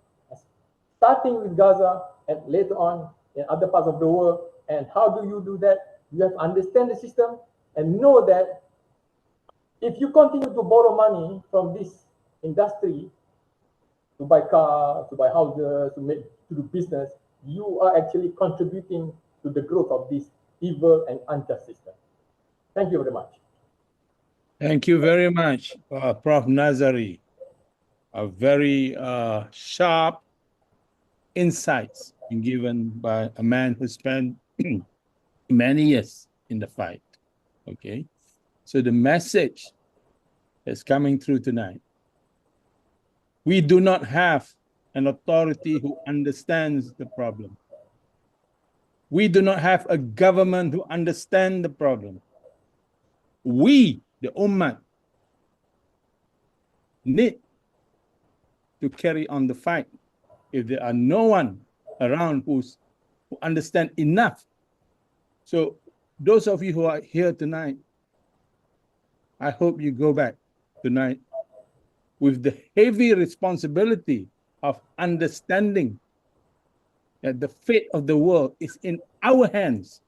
starting with Gaza and later on in other parts of the world. And how do you do that? You have to understand the system and know that if you continue to borrow money from this industry to buy cars, to buy houses, to do business, you are actually contributing to the growth of this evil and unjust system. Thank you very much. Thank you very much, Prof. Nazari. A very sharp insights given by a man who spent many years in the fight. Okay, so the message that's coming through tonight: we do not have an authority who understands the problem. We do not have a government who understands the problem. We, the Ummah, need to carry on the fight. If there are no one around who understand enough. So those of you who are here tonight, I hope you go back tonight with the heavy responsibility of understanding that the fate of the world is in our hands.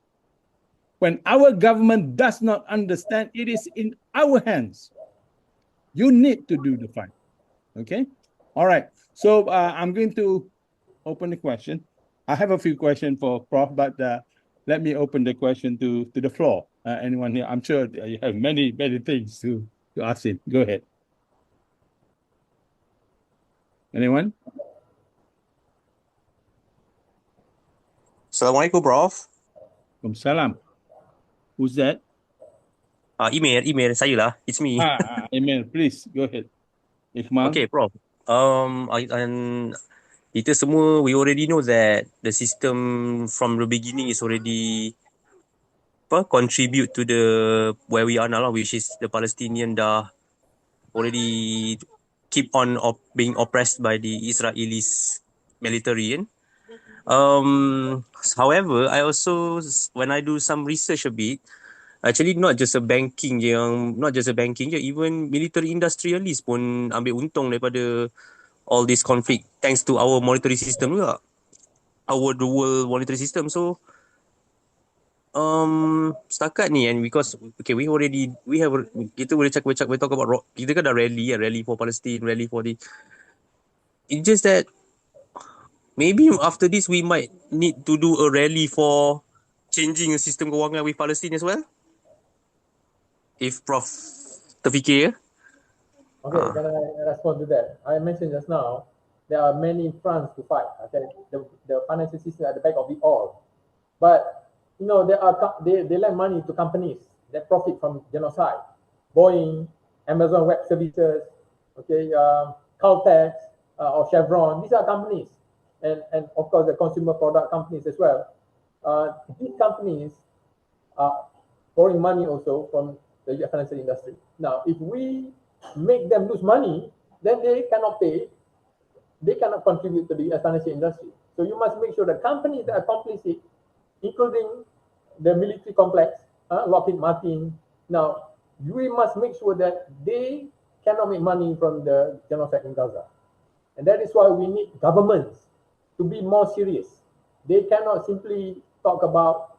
When our government does not understand, it is in our hands. You need to do the fight. Okay? All right. So I'm going to open the question. I have a few questions for Prof, but let me open the question to the floor. Anyone here? I'm sure you have many things to ask him. Go ahead. Anyone? Assalamualaikum, Prof. Salam. Who's that? Email saya lah. It's me. Email, please go ahead. Iqmal. Okay, Prof. Kita semua, we already know that the system from the beginning is already contribute to the where we are now, which is the Palestinian dah already keep on being oppressed by the Israelis military. However, I also, when I do some research a bit, Actually not just a banking je even military industrialist pun ambil untung daripada all this conflict thanks to our monetary system juga. Our dual monetary system. So setakat ni, and because okay, we have kita boleh talk about kita kan dah rally for Palestine, rally for the, it's just that maybe after this we might need to do a rally for changing the system kewangan with Palestine as well. If Prof terfikir ya. Okay, can I respond to that? I mentioned just now, there are many fronts to fight. Okay, the financial system at the back of it all. But, you know, they lend money to companies that profit from genocide. Boeing, Amazon Web Services, okay, Caltex, or Chevron, these are companies. And of course, the consumer product companies as well. These companies are borrowing money also from the financial industry. Now, if we make them lose money, then they cannot pay, they cannot contribute to the financial industry. So you must make sure the companies that are complicit, including the military complex, Lockheed Martin, now we must make sure that they cannot make money from the genocide in Gaza. And that is why we need governments to be more serious. They cannot simply talk about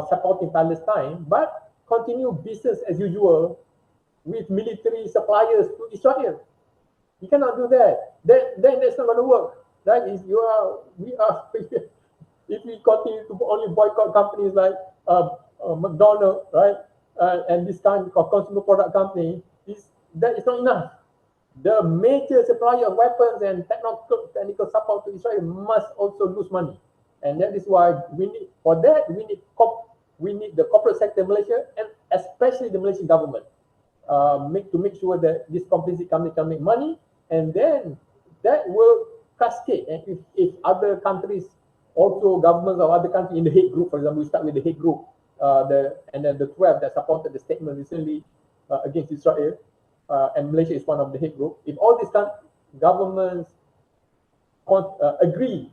supporting Palestine, but continue business as usual with military suppliers to Israel. You cannot do that. Then that's not going to work. Right? If we continue to only boycott companies like McDonald's, right, and this kind of consumer product company, that is not enough. The major supplier of weapons and technical support to Israel must also lose money, and that is why we need the corporate sector in Malaysia, and especially the Malaysian government, to make sure that this complicit company can make money, and then that will cascade. And if other countries, also governments of other countries in the Hague Group, for example, we start with the Hague Group, and then the 12 that supported the statement recently against Israel, and Malaysia is one of the Hague Group. If all these governments agree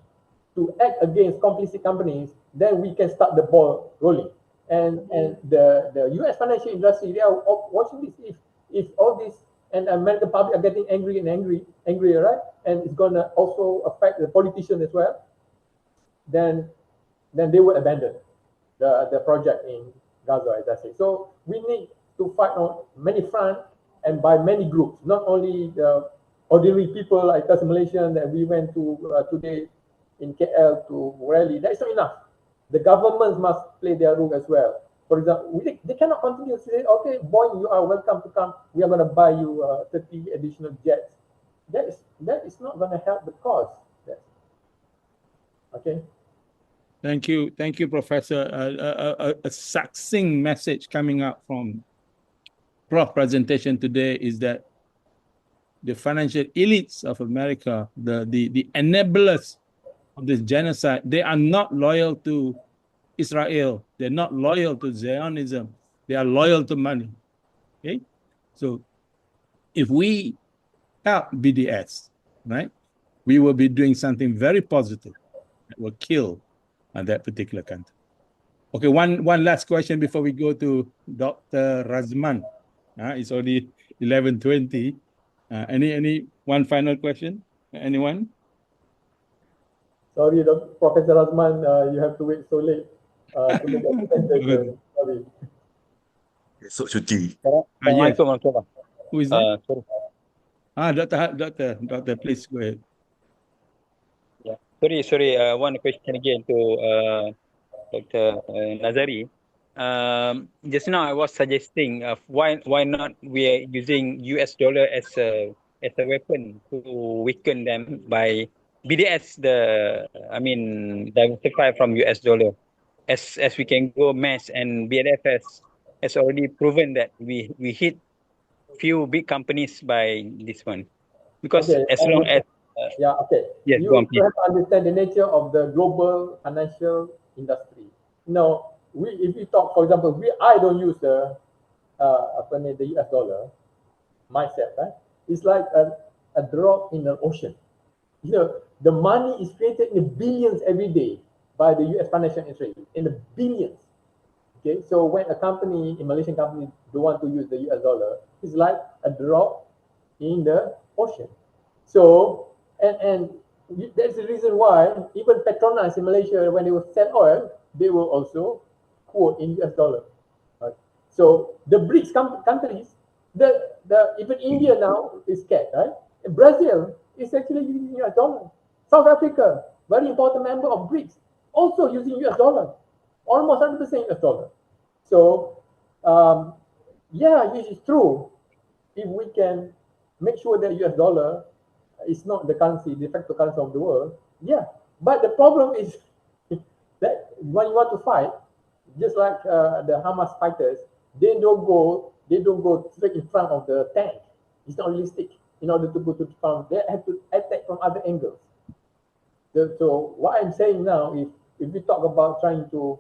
to act against complicit companies, then we can start the ball rolling. And the US financial industry, they are watching this. If all this, and the American public are getting angrier, right? And it's going to also affect the politicians as well. Then they will abandon the project in Gaza, as I say. So we need to fight on many fronts and by many groups, not only the ordinary people like us Malaysians that we went to today in KL to rally. That is not enough. The governments must play their role as well. For example, they cannot continue to say, okay, Boeing, you are welcome to come. We are going to buy you 30 additional jets. That is not going to help the cause. Okay. Thank you, Professor. A succinct message coming up from Prof presentation today is that the financial elites of America, the enablers of this genocide, they are not loyal to Israel. They're not loyal to Zionism. They are loyal to money. Okay, so if we help BDS, right, we will be doing something very positive that will kill that particular country. Okay, one last question before we go to Dr. Razman. It's already 11:20. Any one final question? Anyone? Sorry, Professor Razman, you have to wait so late to make a presentation. Sorry. So cuti. Yes. Assalamualaikum. Who is that? Sorry. Doctor, please go ahead. Yeah. Sorry. One question again to Dr. Nazari. Just now I was suggesting why not we are using US dollar as a weapon to weaken them by BDS diversify from US dollar as we can go mass, and BDF has already proven that we hit few big companies by this one, because Okay, as long as okay. Yes, You go on, please. have to understand the nature of the global financial industry. Now, if we talk, for example, I don't use the US dollar myself, right? It's like a drop in the ocean. You know, the money is created in the billions every day by the US financial industry, in the billions. Okay, so when a Malaysian company don't want to use the US dollar, it's like a drop in the ocean. So, and that's the reason why even Petronas in Malaysia, when they will sell oil, they will also quote in US dollar. Right? So the BRICS countries, even India now is scared, right? Brazil is actually using US dollar. South Africa, very important member of BRICS, also using US dollar, almost 100% US dollar. So, yeah, this is true. If we can make sure that US dollar is not the currency, de facto currency of the world, yeah. But the problem is that when you want to fight, just like the Hamas fighters, they don't go straight in front of the tank. It's not realistic. In order to go to the front, they have to attack from other angles. So what I'm saying now is, if we talk about trying to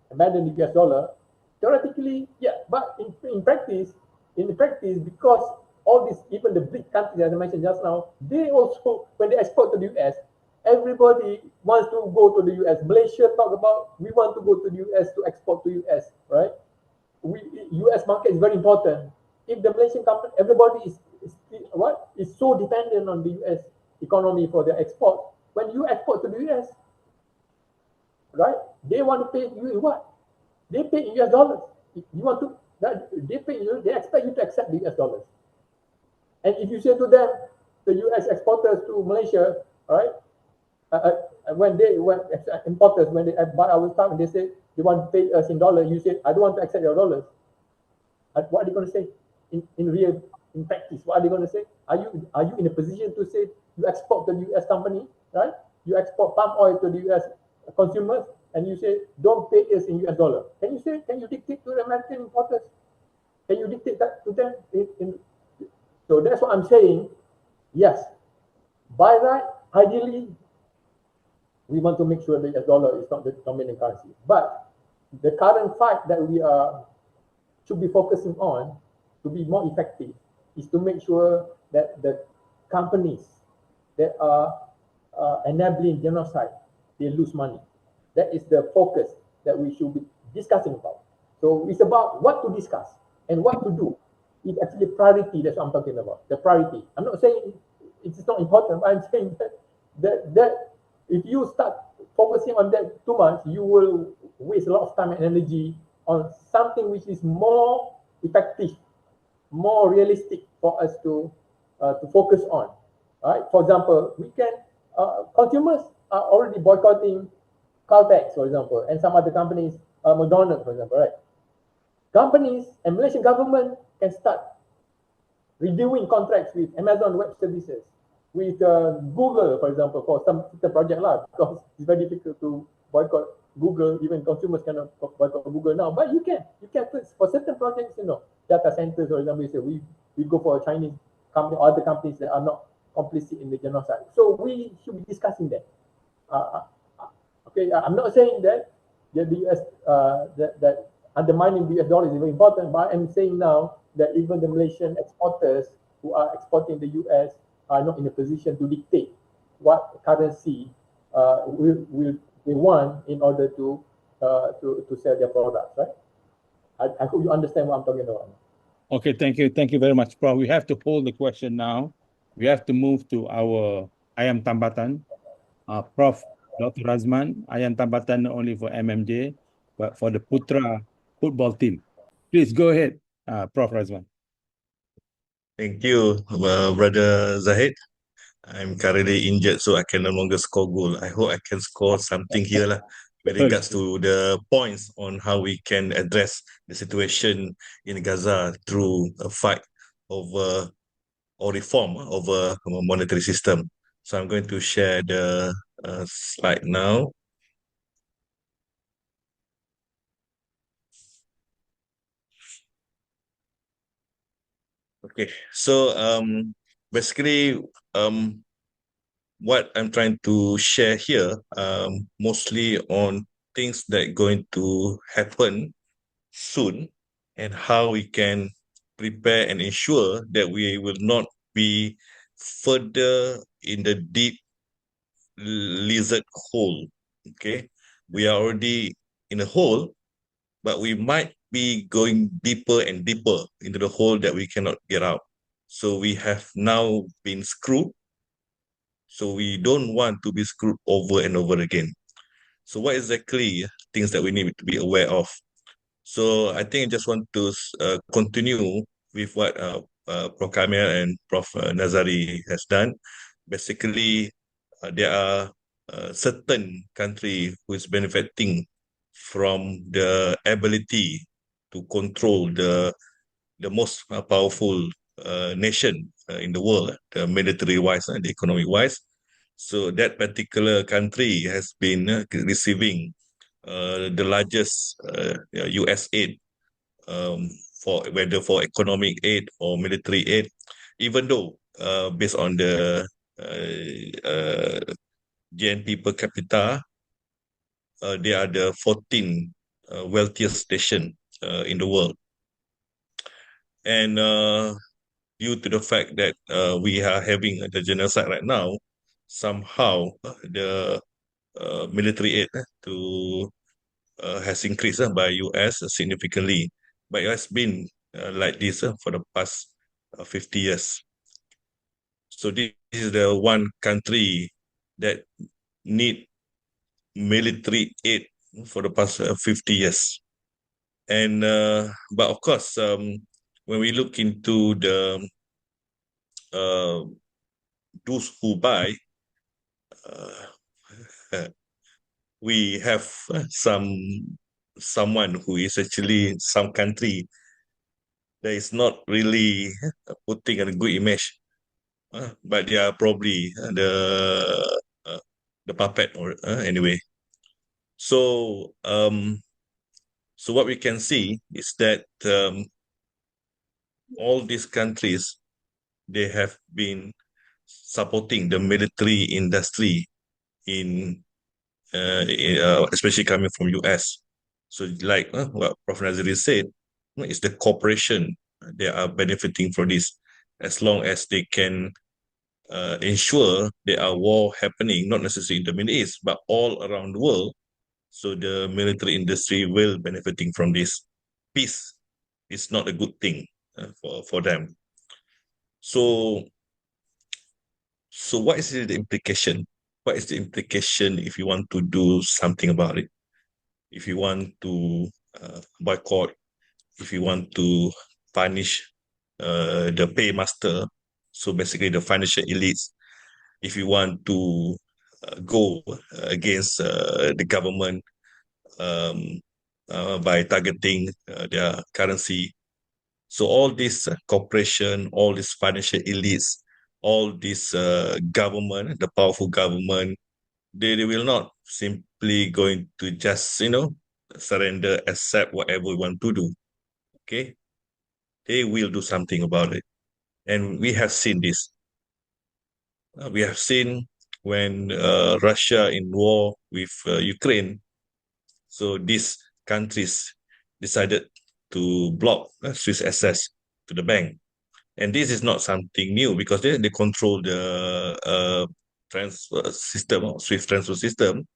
abandon the US dollar, theoretically, yeah, but in practice, because all these, even the big countries as I mentioned just now, they also, when they export to the US, everybody wants to go to the US. Malaysia talk about, we want to go to the US to export to US, right? US market is very important. If the Malaysian company, everybody is so dependent on the US economy for their export. When you export to the US, right, they want to pay you in what? They pay in US dollars. You want to, they pay you, they expect you to accept the US dollars. And if you say to them, the US exporters to Malaysia, right, when importers, when they buy our stuff and they say they want to pay us in dollars, you say, I don't want to accept your dollars. What are they going to say in practice? What are they going to say? Are you in a position to say you export to the US company, right? You export palm oil to the US consumers, and you say don't pay us in US dollar. Can you dictate to the American importers? Can you dictate that to them? So that's what I'm saying. Yes, by right, ideally, we want to make sure the US dollar is not the dominant currency. But the current fight that we should be focusing on to be more effective is to make sure that the companies that are enabling genocide, they lose money. That is the focus that we should be discussing about. So it's about what to discuss and what to do. It's actually priority. That's what I'm talking about. The priority. I'm not saying it's not important, but I'm saying that if you start focusing on that too much, you will waste a lot of time and energy on something which is more effective, more realistic for us to focus on. Right? For example, we can consumers are already boycotting Caltex, for example, and some other companies, McDonald's, for example, right? Companies and Malaysian government can start reviewing contracts with Amazon Web Services, with Google, for example, for some project lah, because it's very difficult to boycott Google. Even consumers cannot boycott Google now, but you can for certain projects, data centers, for example, you say we go for a Chinese company or other companies that are not complicit in the genocide. So we should be discussing that. Okay, I'm not saying that the US that undermining the US dollar is very important, but I'm saying now that even the Malaysian exporters who are exporting the US are not in a position to dictate what currency will they want in order to sell their products, right? I hope you understand what I'm talking about. Okay, thank you very much, Prof. We have to hold the question now. We have to move to our Ayam Tambatan. Prof. Dr. Razman, Ayam Tambatan not only for MMJ, but for the Putra football team. Please go ahead, Prof. Razman. Thank you, Brother Zahid. I'm currently injured, so I can no longer score goal. I hope I can score something here lah, with regards to the points on how we can address the situation in Gaza through a fight over or reform over a monetary system. So I'm going to share the slide now. Okay, so basically what I'm trying to share here, mostly on things that going to happen soon and how we can prepare and ensure that we will not be further in the deep lizard hole. Okay, we are already in a hole, but we might be going deeper and deeper into the hole that we cannot get out. So we have now been screwed. So we don't want to be screwed over and over again. So what exactly things that we need to be aware of? So I think I just want to continue with what Prof. Kameel and Prof. Nazari has done. Basically, there are certain country who is benefiting from the ability to control the most powerful nation in the world, military-wise and economic-wise. So that particular country has been receiving the largest US aid, for whether for economic aid or military aid, even though based on the GNP per capita, they are the 14th wealthiest nation in the world. And due to the fact that we are having the genocide right now, somehow the military aid to has increased by US significantly, but it has been like this for the past 50 years. So this is the one country that need military aid for the past 50 years. And but of course, when we look into the those who buy, we have someone who is actually some country that is not really putting a good image, but they are probably the puppet or anyway. So so what we can see is that all these countries, they have been supporting the military industry in especially coming from US. So like what Prof. Nazari said, it's the corporation they are benefiting from this, as long as they can ensure there are war happening, not necessarily in the Middle East, but all around the world. So the military industry will benefiting from this. Peace is not a good thing for them. So what is the implication? What is the implication if you want to do something about it? If you want to boycott, if you want to punish the paymaster, so basically the financial elites, if you want to go against the government by targeting their currency. So all this corporation, all these financial elites, all this government, the powerful government, they will not simply going to just, surrender, accept whatever we want to do. Okay? They will do something about it. And we have seen this. We have seen when Russia in war with Ukraine, so these countries decided to block Swiss access to the bank. And this is not something new because they control the transfer system, Swift transfer system,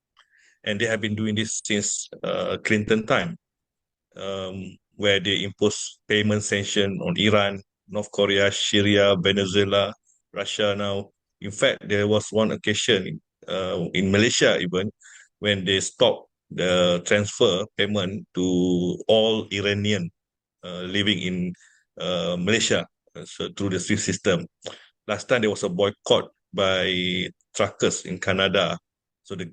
and they have been doing this since Clinton time, where they impose payment sanction on Iran, North Korea, Syria, Venezuela, Russia now. In fact, there was one occasion in Malaysia even when they stopped the transfer payment to all Iranian living in Malaysia, so through the SWIFT system. Last time there was a boycott by truckers in Canada. So the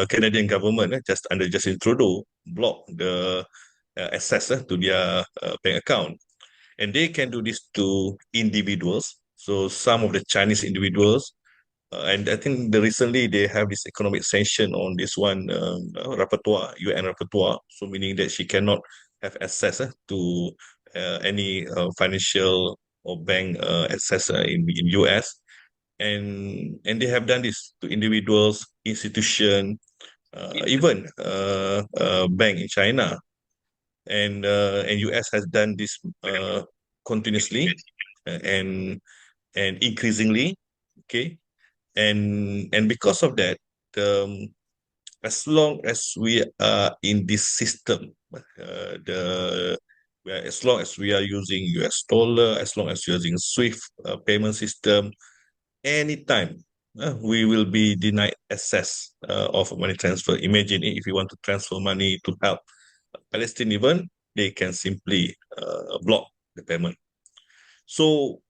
Canadian government, just under Justin Trudeau, blocked the access to their bank account. And they can do this to individuals. So some of the Chinese individuals, and I think recently they have this economic sanction on this one rapporteur, UN rapporteur. So meaning that she cannot have access to any financial or bank access in US. And they have done this to individuals, institution, even bank in China. And US has done this continuously and increasingly. Okay. And because of that, as long as we are in this system, as long as we are using US dollar, as long as using SWIFT payment system, anytime we will be denied access of money transfer. Imagine if you want to transfer money to help Palestine, even they can simply block the payment. So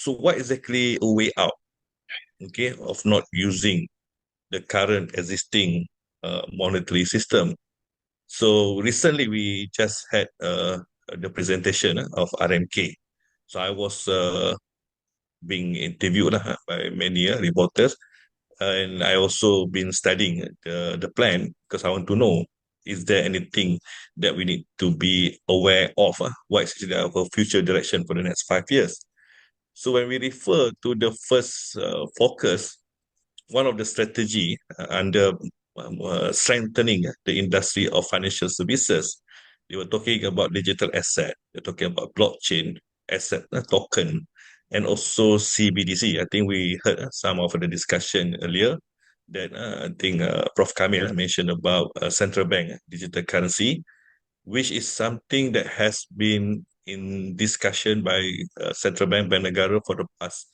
what exactly a way out, okay, of not using the current existing monetary system? So recently we just had the presentation of RMK. So I was being interviewed by many reporters, and I also been studying the plan because I want to know, is there anything that we need to be aware of? What is our future direction for the next 5 years? So when we refer to the first focus, one of the strategy under strengthening the industry of financial services, they were talking about digital asset, they're talking about blockchain asset token, and also CBDC. I think we heard some of the discussion earlier that I think Prof. Kameel mentioned about central bank digital currency, which is something that has been in discussion by central bank negara for the past,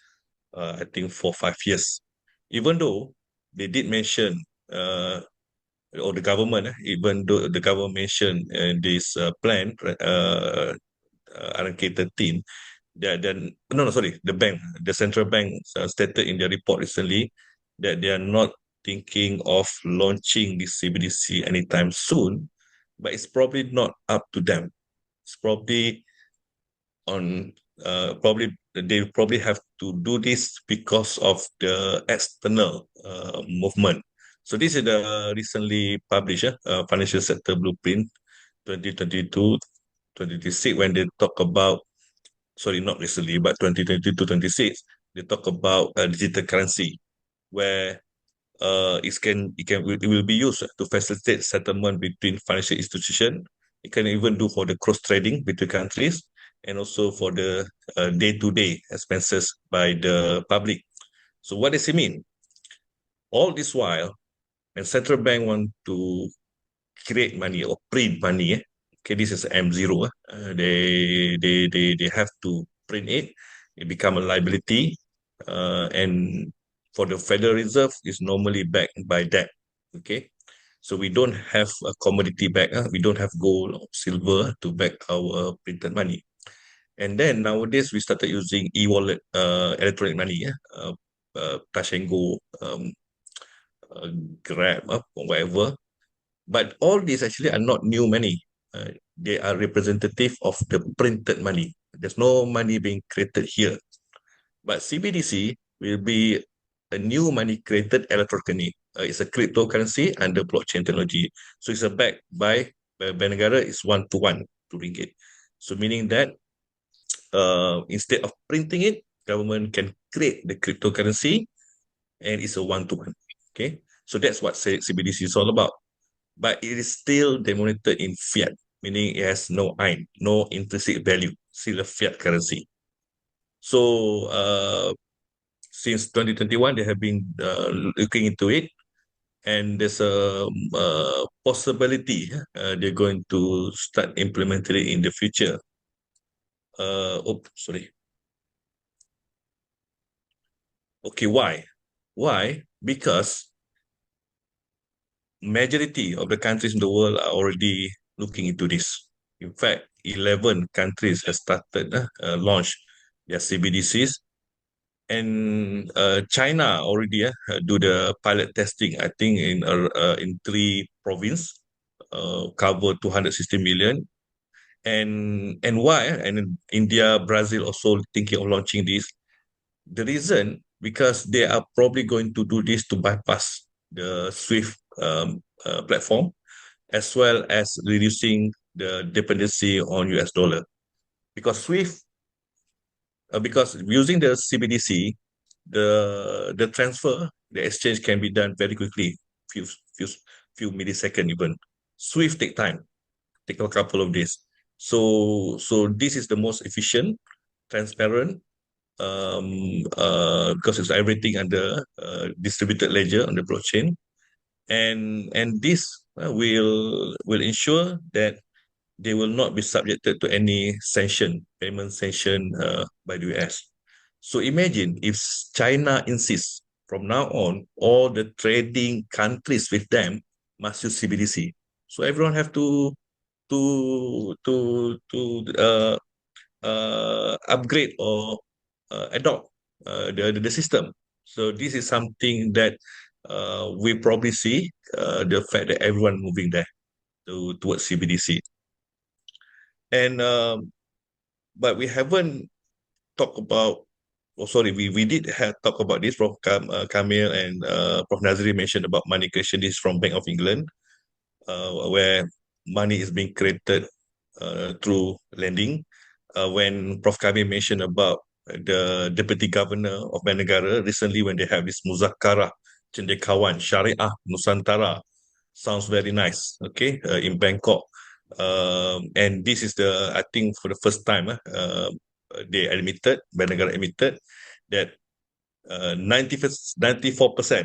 I think, 4 or 5 years. Even though they did mention, or the government, even though the government mentioned this plan, RMK 13, the bank, the central bank stated in their report recently that they are not thinking of launching this CBDC anytime soon, but it's probably not up to them. It's probably on, probably they probably have to do this because of the external movement. So this is the recently published financial sector blueprint 2022-2026, when they talk about, sorry, not recently, but 2022-26, they talk about digital currency, where it will be used to facilitate settlement between financial institutions. It can even do for the cross trading between countries, and also for the day-to-day expenses by the public. So what does it mean? All this while, when central bank want to create money or print money, okay, this is M0. They have to print it. It become a liability, and for the Federal Reserve is normally backed by debt. Okay, so we don't have a commodity back. We don't have gold or silver to back our printed money. And then nowadays we started using e-wallet, electronic money, touch and go, Grab, or whatever. But all these actually are not new money. They are representative of the printed money. There's no money being created here. But CBDC will be a new money created electronically. It's a cryptocurrency under blockchain technology. So it's a backed by negara is 1-to-1 to ringgit. So meaning that instead of printing it, government can create the cryptocurrency, and it's a 1-to-1. Okay, so that's what CBDC is all about. But it is still denominated in fiat, meaning it has no ein, no intrinsic value, still a fiat currency. So since 2021, they have been looking into it, and there's a possibility they're going to start implementing it in the future. Sorry. Okay, why? Why? Because majority of the countries in the world are already looking into this. In fact, 11 countries have started launch their CBDCs, and China already do the pilot testing. I think in 3 provinces, cover 260 million. And why? And India, Brazil also thinking of launching this. The reason, because they are probably going to do this to bypass the SWIFT platform, as well as reducing the dependency on US dollar. Because SWIFT, because using the CBDC, the transfer, the exchange can be done very quickly, few milliseconds even. SWIFT take time, take a couple of days. So this is the most efficient, transparent, because it's everything under distributed ledger on the blockchain, and this will ensure that they will not be subjected to any payment sanction by the US. So imagine if China insists from now on, all the trading countries with them must use CBDC. So everyone have to upgrade or adopt the system. So this is something that we probably see the fact that everyone moving there towards CBDC. And but we haven't talked about. Oh, sorry, we did have talk about this. Prof. Kameel and Prof. Nazari mentioned about money creation. This is from Bank of England, where money is being created through lending. When Prof. Kameel mentioned about the Deputy Governor of Banegara recently, when they have this Muzakarah Cendekawan Syariah Nusantara, sounds very nice. Okay, in Bangkok, and this is I think for the first time, Banegara admitted that 94%,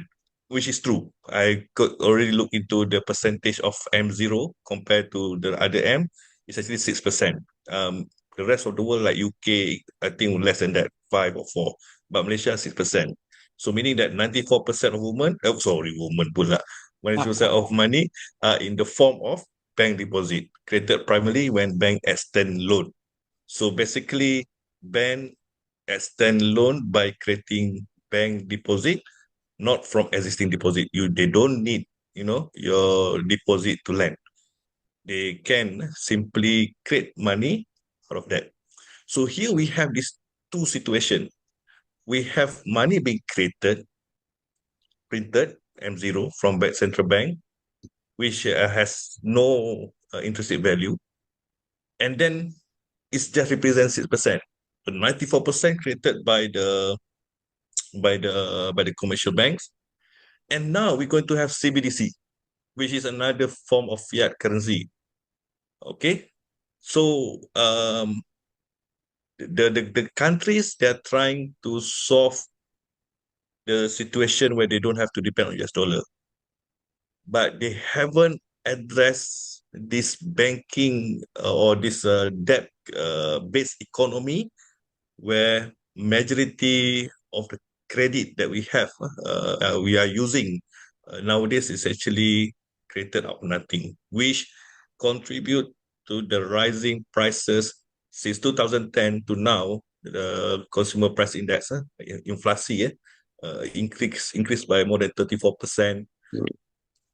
which is true. I could already look into the percentage of M0 compared to the other M. It's actually 6%. The rest of the world, like UK, I think less than that, 5 or 4. But Malaysia, 6%. So meaning that 94% of women pula, 94% of money are in the form of bank deposit, created primarily when bank extend loan. So basically, bank extend loan by creating bank deposit, not from existing deposit. They don't need, your deposit to lend. They can simply create money out of that. So here we have these two situations. We have money being created, printed, M0 from central bank, which has no intrinsic value, and then it just represents 6%. The 94% created by the commercial banks. And now we're going to have CBDC, which is another form of fiat currency. Okay, so the countries, they're trying to solve the situation where they don't have to depend on US dollar, but they haven't addressed this banking or this debt based economy, where majority of the credit that we have, we are using nowadays, is actually created out of nothing, which contribute to the rising prices since 2010 to now. The consumer price index, inflasi, increased by more than 34%.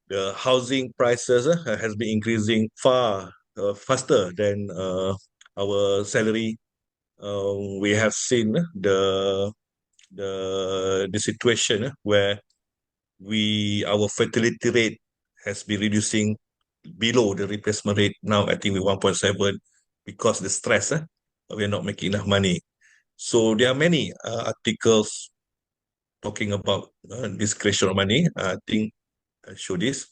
The housing prices has been increasing far faster than our salary. We have seen the situation where our fertility rate has been reducing below the replacement rate. Now I think we're 1.7 because the stress, we are not making enough money. So there are many articles talking about this creation of money. I think I show this.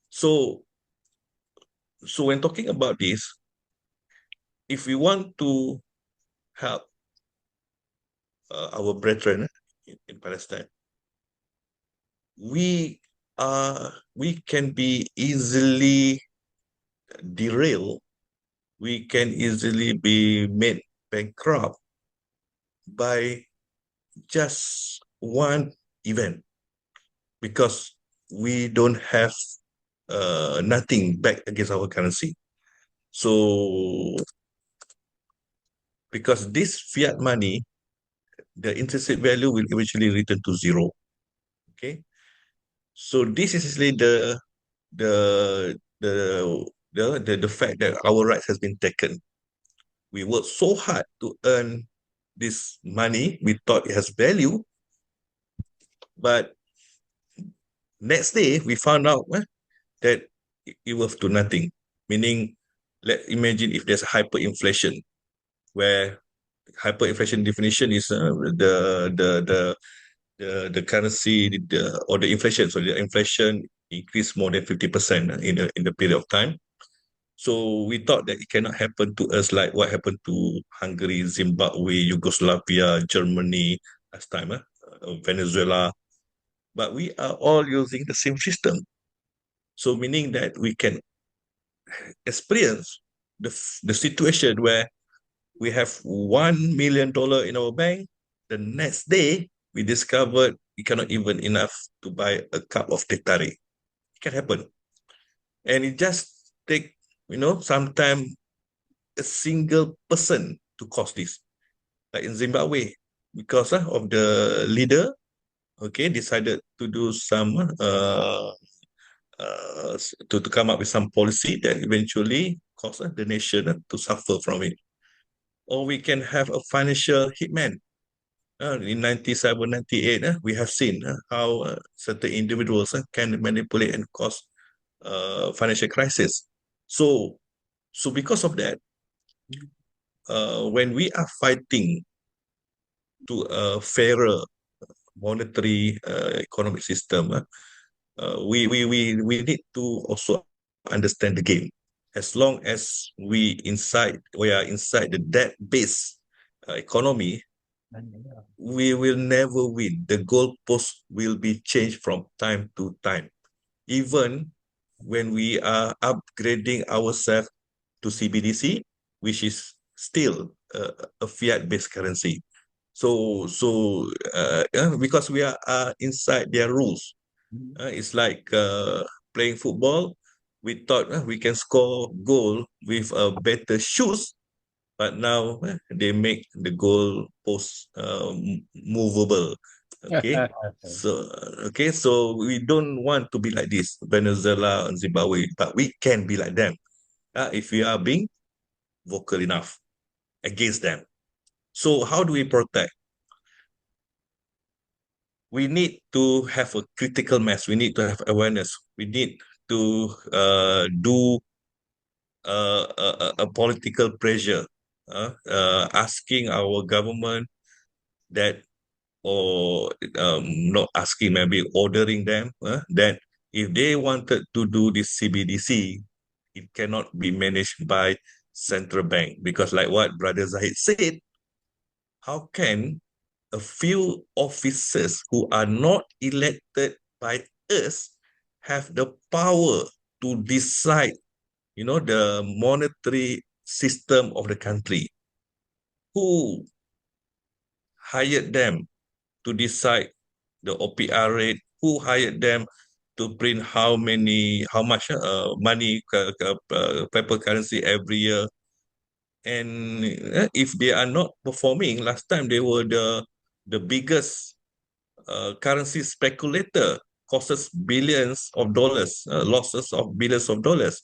So when talking about this, if we want to help our brethren in Palestine, we can be easily derailed. We can easily be made bankrupt by just one event, because we don't have nothing back against our currency. So because this fiat money, the intrinsic value will eventually return to zero. Okay, so this is actually the fact that our rights has been taken. We worked so hard to earn this money. We thought it has value, but next day we found out that it worth to nothing. Meaning, let's imagine if there's hyperinflation, where hyperinflation definition is the currency, or the inflation. So the inflation increased more than 50% in the period of time. So we thought that it cannot happen to us like what happened to Hungary, Zimbabwe, Yugoslavia, Germany last time, Venezuela. But we are all using the same system. So meaning that we can experience the situation where we have $1 million in our bank. The next day, we discovered it cannot even enough to buy a cup of teh tarik. It can happen. And it just take, sometimes a single person to cause this. Like in Zimbabwe, because of the leader, decided to do some to come up with some policy that eventually caused the nation to suffer from it. Or we can have a financial hitman. In 97, 98, we have seen how certain individuals can manipulate and cause financial crisis. So because of that, when we are fighting to a fairer monetary economic system, we need to also understand the game. As long as we are inside the debt-based economy, we will never win. The goalpost will be changed from time to time. Even when we are upgrading ourselves to CBDC, which is still a fiat-based currency. So because we are inside their rules, it's like playing football. We thought we can score goal with better shoes, but now they make the goal post movable. Okay, so we don't want to be like this, Venezuela and Zimbabwe, but we can be like them if we are being vocal enough against them. So how do we protect? We need to have a critical mass. We need to have awareness. We need to do a political pressure, asking our government that, or not asking, maybe ordering them that if they wanted to do this CBDC, it cannot be managed by central bank, because like what Brother Zahid said, how can a few officers who are not elected by us have the power to decide, the monetary system of the country? Who hired them to decide the OPR rate? Who hired them to print how much money, paper currency every year? And if they are not performing, last time they were the biggest currency speculator, costs billions of dollars, losses of billions of dollars.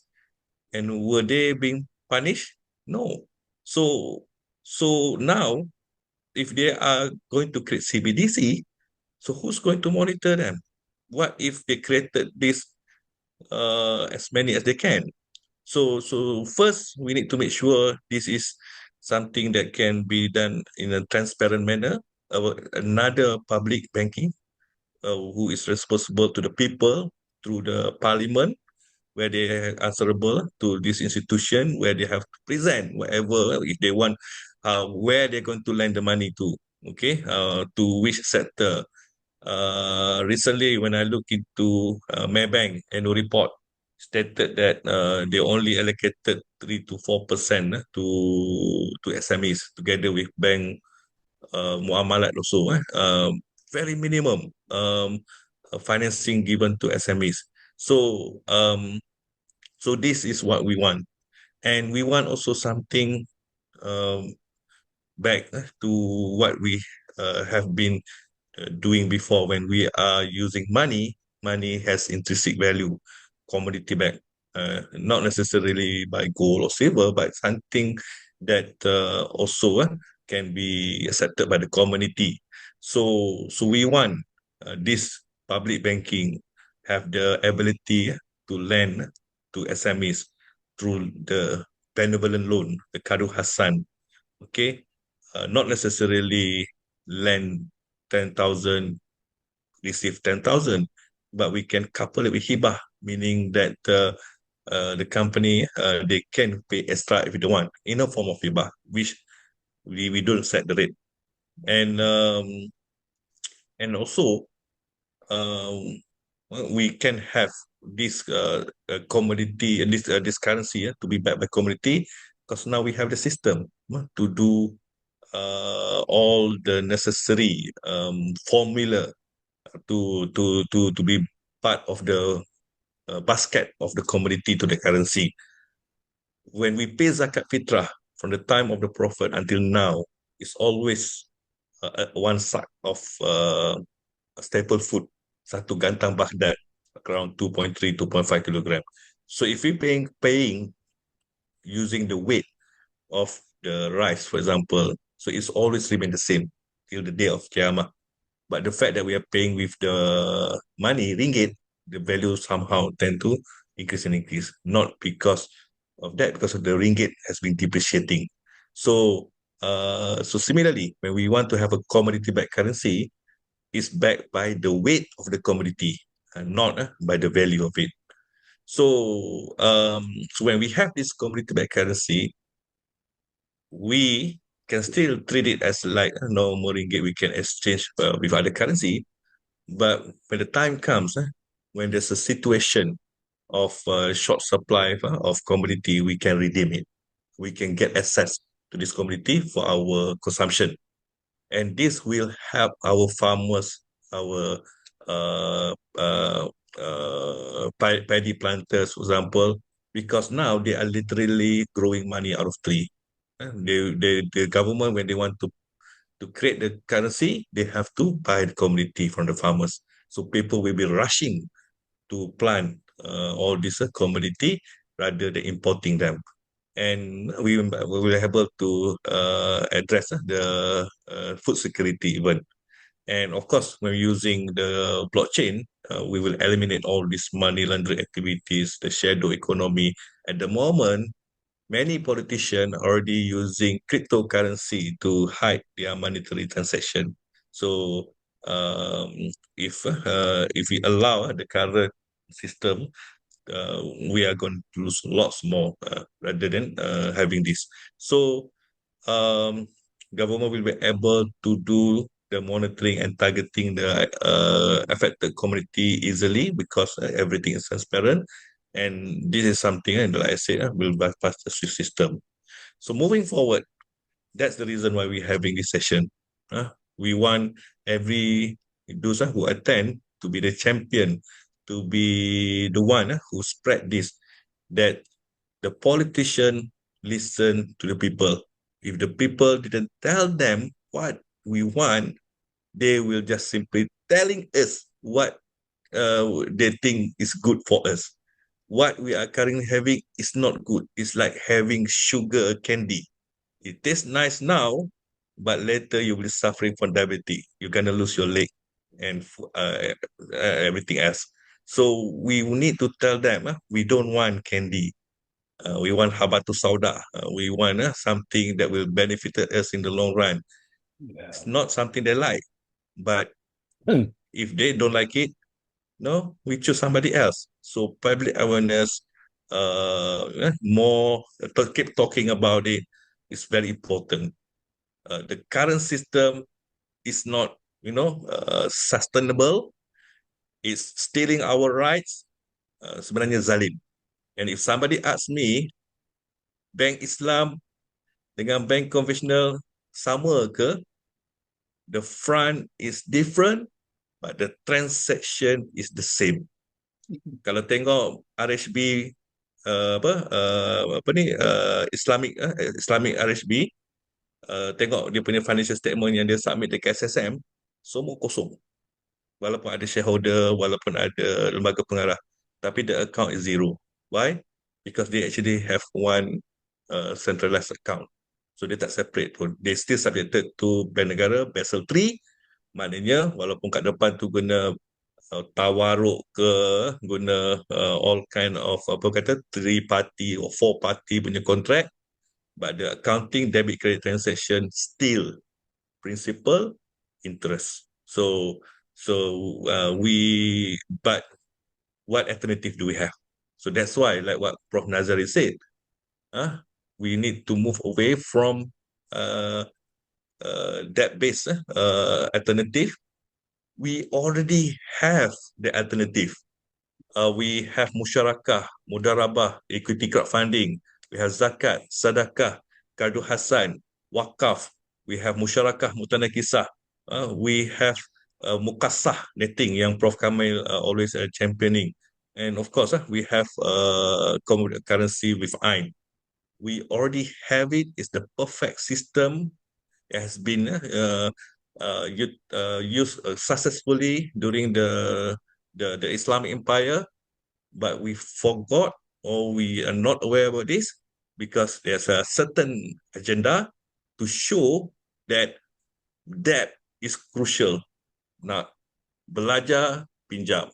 And were they being punished? No. So now, if they are going to create CBDC, so who's going to monitor them? What if they created this as many as they can? So first, we need to make sure this is something that can be done in a transparent manner. Another public banking, who is responsible to the people through the parliament, where they are answerable to this institution, where they have to present whatever, if they want, where they're going to lend the money to, to which sector. Recently, when I look into Maybank annual report, stated that they only allocated 3 to 4% to SMEs, together with bank muamalat also. Very minimum financing given to SMEs. So this is what we want, and we want also something back to what we have been doing before. When we are using money has intrinsic value, commodity back, not necessarily by gold or silver, but something that also can be accepted by the community. So we want this public banking have the ability to lend to SMEs through the benevolent loan, the Kadu Hassan, not necessarily lend 10,000, receive 10,000, but we can couple it with hibah, meaning that the company, they can pay extra if they want in a form of hibah, which we don't set the rate. And also we can have this commodity and this currency to be backed by commodity, because now we have the system to do all the necessary formula to be part of the basket of the commodity to the currency. When we pay zakat fitrah from the time of the Prophet until now, it's always one sack of staple food, satu gantang Baghdad, around 2.3, 2.5 kilogram. So if we paying using the weight of the rice, for example, so it's always remain the same till the day of Qiyamah. But the fact that we are paying with the money, ringgit, the value somehow tend to increase and increase. Not because of that, because of the ringgit has been depreciating. So similarly, when we want to have a commodity-backed currency, it's backed by the weight of the commodity and not by the value of it. So, so when we have this commodity-backed currency, we can still treat it as like a normal ringgit we can exchange with other currency. But when the time comes, when there's a situation of short supply of commodity, we can redeem it. We can get access to this commodity for our consumption. And this will help our farmers, our paddy planters, for example, because now they are literally growing money out of tree. The government, when they want to create the currency, they have to buy the commodity from the farmers. So people will be rushing to plant all this commodity rather than importing them. And we will be able to address the food security even. And of course, when using the blockchain, we will eliminate all these money laundering activities, the shadow economy. At the moment, many politicians are already using cryptocurrency to hide their monetary transaction. So if we allow the current system, we are going to lose lots more rather than having this. So government will be able to do the monitoring and targeting the affected community easily, because everything is transparent. And this is something, and like I said, will bypass the SWIFT system. So moving forward, that's the reason why we're having this session. We want every those who attend to be the champion, to be the one who spread this, that the politician listen to the people. If the people didn't tell them what we want, they will just simply telling us what they think is good for us. What we are currently having is not good. It's like having sugar candy. It tastes nice now, but later you will be suffering from diabetes. You're gonna lose your leg and everything else. So we need to tell them we don't want candy. We want habatus sauda. We want something that will benefit us in the long run. It's not something they like, but if they don't like it, no, we choose somebody else. So public awareness, more keep talking about it is very important. The current system is not, sustainable. It's stealing our rights. Sebenarnya zalim. And if somebody asks me, bank Islam dengan bank konvensional sama ke? The front is different, but the transaction is the same. Kalau tengok RHB Islamic RHB, tengok dia punya financial statement yang dia submit dekat SSM, semua kosong. Walaupun ada shareholder, walaupun ada lembaga pengarah, tapi the account is zero. Why? Because they actually have one centralized account. So dia tak separate pun. They still subjected to Bank Negara, Basel 3. Maknanya walaupun kat depan tu guna tawaruk ke, guna all kind of 3 party or 4 party punya contract, but the accounting debit credit transaction still principal interest. So but what alternative do we have? So that's why, like what Prof. Nazari said, we need to move away from debt-based alternative. We already have the alternative. We have musyarakah, mudarabah, equity crowdfunding. We have zakat, sadaqah, kardu hasan, wakaf. We have musyarakah, mutanakisah. We have mukassah netting yang Prof. Kameel always championing. And of course, we have currency with AIN. We already have it. It's the perfect system. It has been used successfully during the Islamic Empire, but we forgot or we are not aware about this because there's a certain agenda to show that debt is crucial. Nak belajar, pinjam.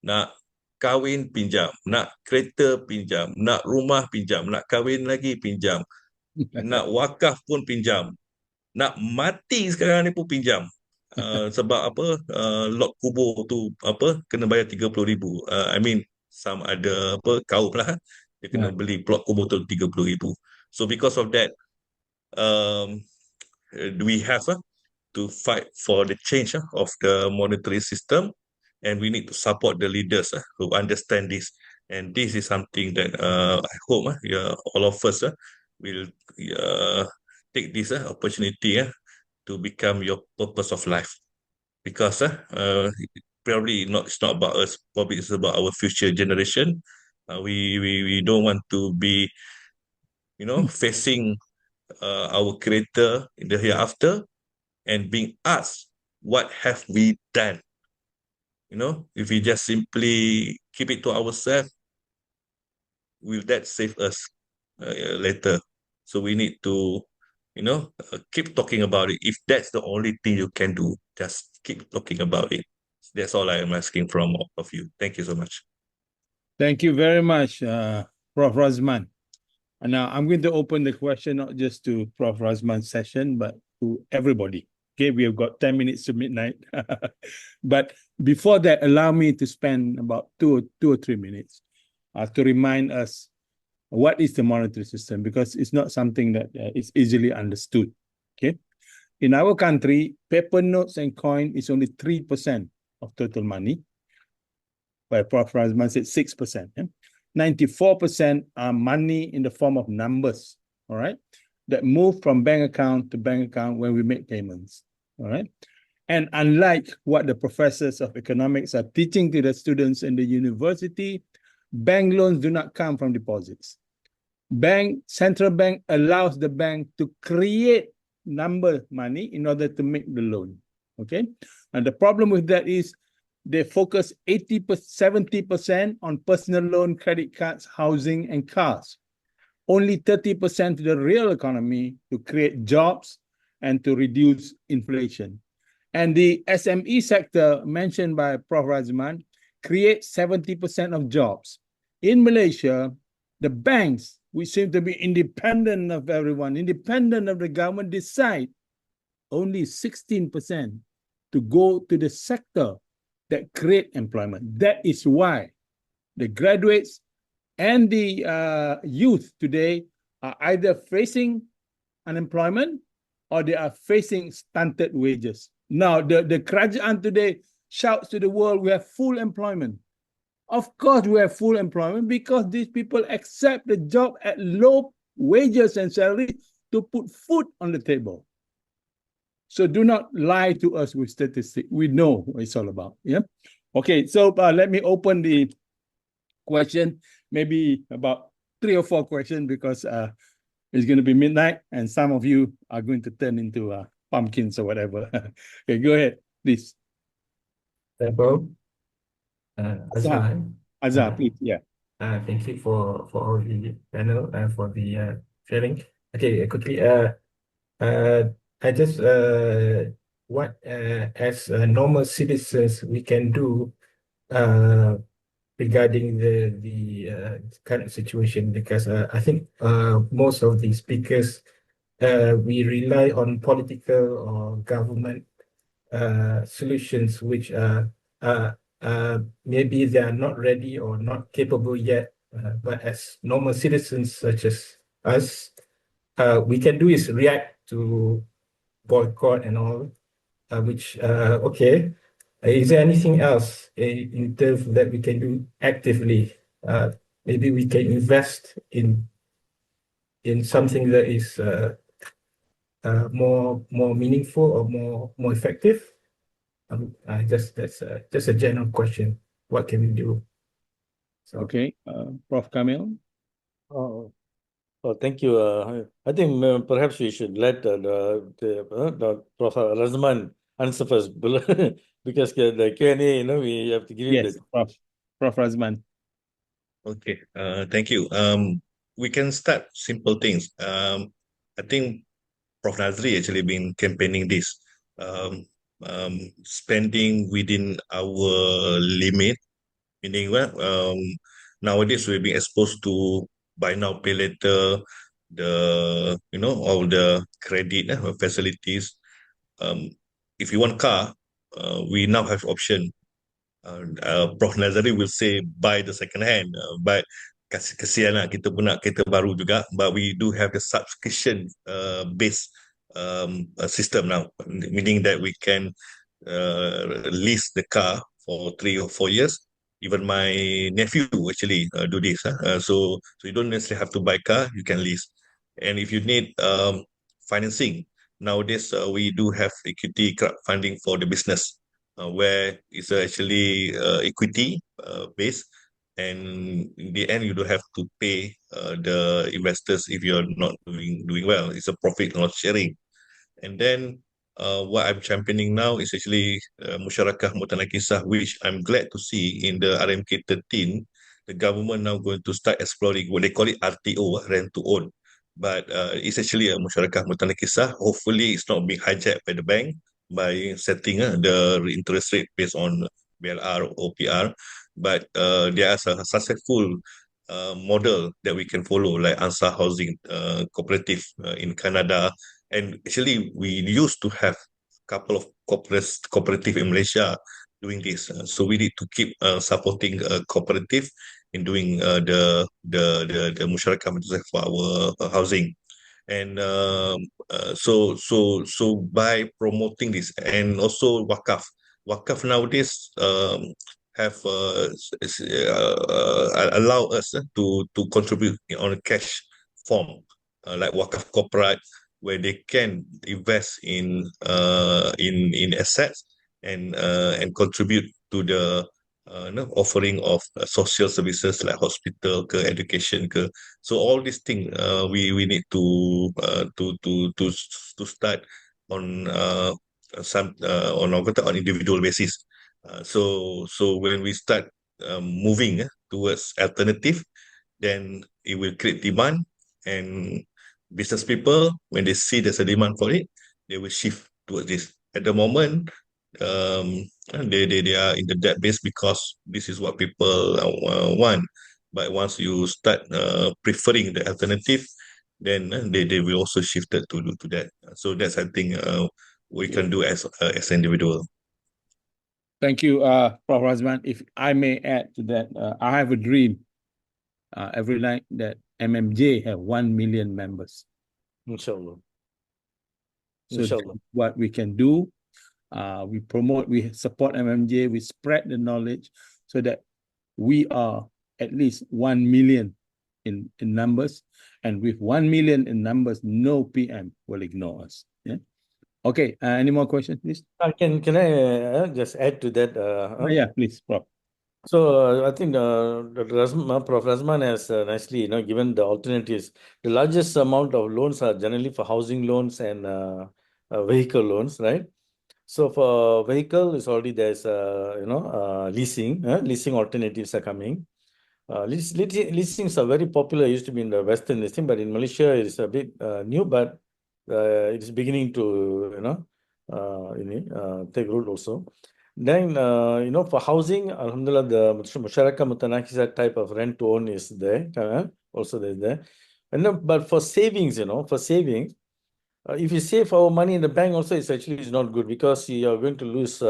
Nak kahwin, pinjam. Nak kereta, pinjam. Nak rumah, pinjam. Nak kahwin lagi, pinjam. Nak wakaf pun pinjam. Nak mati sekarang ni pun pinjam. Sebab apa, lot kubur tu apa kena bayar 30,000. I mean some ada apa kaum lah, dia kena beli plot kubur tu 30,000. So because of that, we have to fight for the change of the monetary system, and we need to support the leaders who understand this. And this is something that I hope all of us will take this opportunity to become your purpose of life, because probably it's not about us, probably it's about our future generation. We don't want to be facing our creator in the hereafter and being asked what have we done. If we just simply keep it to ourselves, will that save us later? So we need to keep talking about it. If that's the only thing you can do, just keep talking about it. That's all I am asking from all of you. Thank you so much. Thank you very much, Prof. Razman. And now I'm going to open the question not just to Prof. Razman's session, but to everybody. Okay, we have got 10 minutes to midnight. But before that, allow me to spend about two or 3 minutes to remind us what is the monetary system, because it's not something that is easily understood. Okay, in our country, paper notes and coin is only 3% of total money, where Prof. Razman said 6%. 94% are money in the form of numbers, all right, that move from bank account to bank account when we make payments, all right? And unlike what the professors of economics are teaching to the students in the university, bank loans do not come from deposits. Central bank allows the bank to create number money in order to make the loan, okay? And the problem with that is they focus 70% on personal loan, credit cards, housing, and cars. Only 30% to the real economy to create jobs and to reduce inflation. And the SME sector mentioned by Prof. Razman creates 70% of jobs. In Malaysia, the banks, which seem to be independent of everyone, independent of the government, decide only 16% to go to the sector that create employment. That is why the graduates and the youth today are either facing unemployment or they are facing stunted wages. Now, the kerajaan today shouts to the world, we have full employment. Of course, we have full employment because these people accept the job at low wages and salary to put food on the table. So do not lie to us with statistics. We know what it's all about. Yeah. Okay. So let me open the question. Maybe about 3 or 4 questions because it's going to be midnight and some of you are going to turn into pumpkins or whatever. Okay, go ahead, please. Hello. Azhar, please. Yeah. Thank you for all the panel and for the sharing. Okay, quickly. I just what as normal citizens we can do regarding the current situation, because I think most of the speakers we rely on political or government solutions which maybe they are not ready or not capable yet But as normal citizens such as us, we can do is react to boycott and all, which, okay. Is there anything else in terms that we can do actively? Maybe we can invest in something that is more meaningful or more effective. That's just a general question. What can we do? So, Okay, Prof. Kameel. Oh, thank you. I think perhaps we should let the Prof. Razman answer first because the Q&A, we have to give him Yes, Prof. Razman. Okay, thank you. We can start simple things. I think Prof. Nazari actually been campaigning this, spending within our limit, meaning nowadays we're being exposed to buy now, pay later, all the credit facilities. If you want car, we now have option. Prof. Nazari will say buy the second hand, but kesian lah kita pun nak kereta baru juga, but we do have the subscription based system now, meaning that we can lease the car for 3 or 4 years. Even my nephew actually do this. So you don't necessarily have to buy car, you can lease. And if you need financing, nowadays we do have equity crowdfunding for the business, where it's actually equity based, and in the end you don't have to pay the investors if you're not doing well. It's a profit not sharing. And then what I'm championing now is actually Musyarakah Mutanakisah, which I'm glad to see in the RMK 13, the government now going to start exploring what they call it RTO, rent to own. But it's actually a Musyarakah Mutanakisah. Hopefully it's not being hijacked by the bank by setting the interest rate based on BLR or OPR. But there is a successful model that we can follow, like Ansar Housing Cooperative in Canada. And actually, we used to have a couple of cooperative in Malaysia doing this. So we need to keep supporting cooperative in doing the musyarakah for our housing. And so by promoting this, and also wakaf nowadays have allow us to contribute on a cash form, like wakaf corporate, where they can invest in assets and contribute to the offering of social services like hospital ke, education ke. So all these things we need to start on on individual basis. So when we start moving towards alternative, then it will create demand, and business people, when they see there's a demand for it, they will shift towards this. At the moment, they are in the debt base because this is what people want. But once you start preferring the alternative, then they will also shift to that. So that's, I think, we can do as individual. Thank you, Prof. Razman. If I may add to that, I have a dream every night that MMJ have 1 million members. Inshallah. So Inshallah. what we can do, we promote, we support MMJ, we spread the knowledge so that we are at least 1 million in numbers. And with 1 million in numbers, no PM will ignore us. Yeah. Okay. Any more questions, please? Can I just add to that? Yeah, please, Prof. So I think Prof. Razman has nicely given the alternatives. The largest amount of loans are generally for housing loans and vehicle loans, right? So for vehicle, it's already there's leasing. Leasing alternatives are coming. Leasings are very popular. It used to be in the Western listing, but in Malaysia it's a bit new, but it's beginning to take root also. Then for housing, alhamdulillah, the Musyarakah Mutanakisah type of rent to own is there. Also there's there. And then, but for savings, if you save our money in the bank also, it's not good because you are going to lose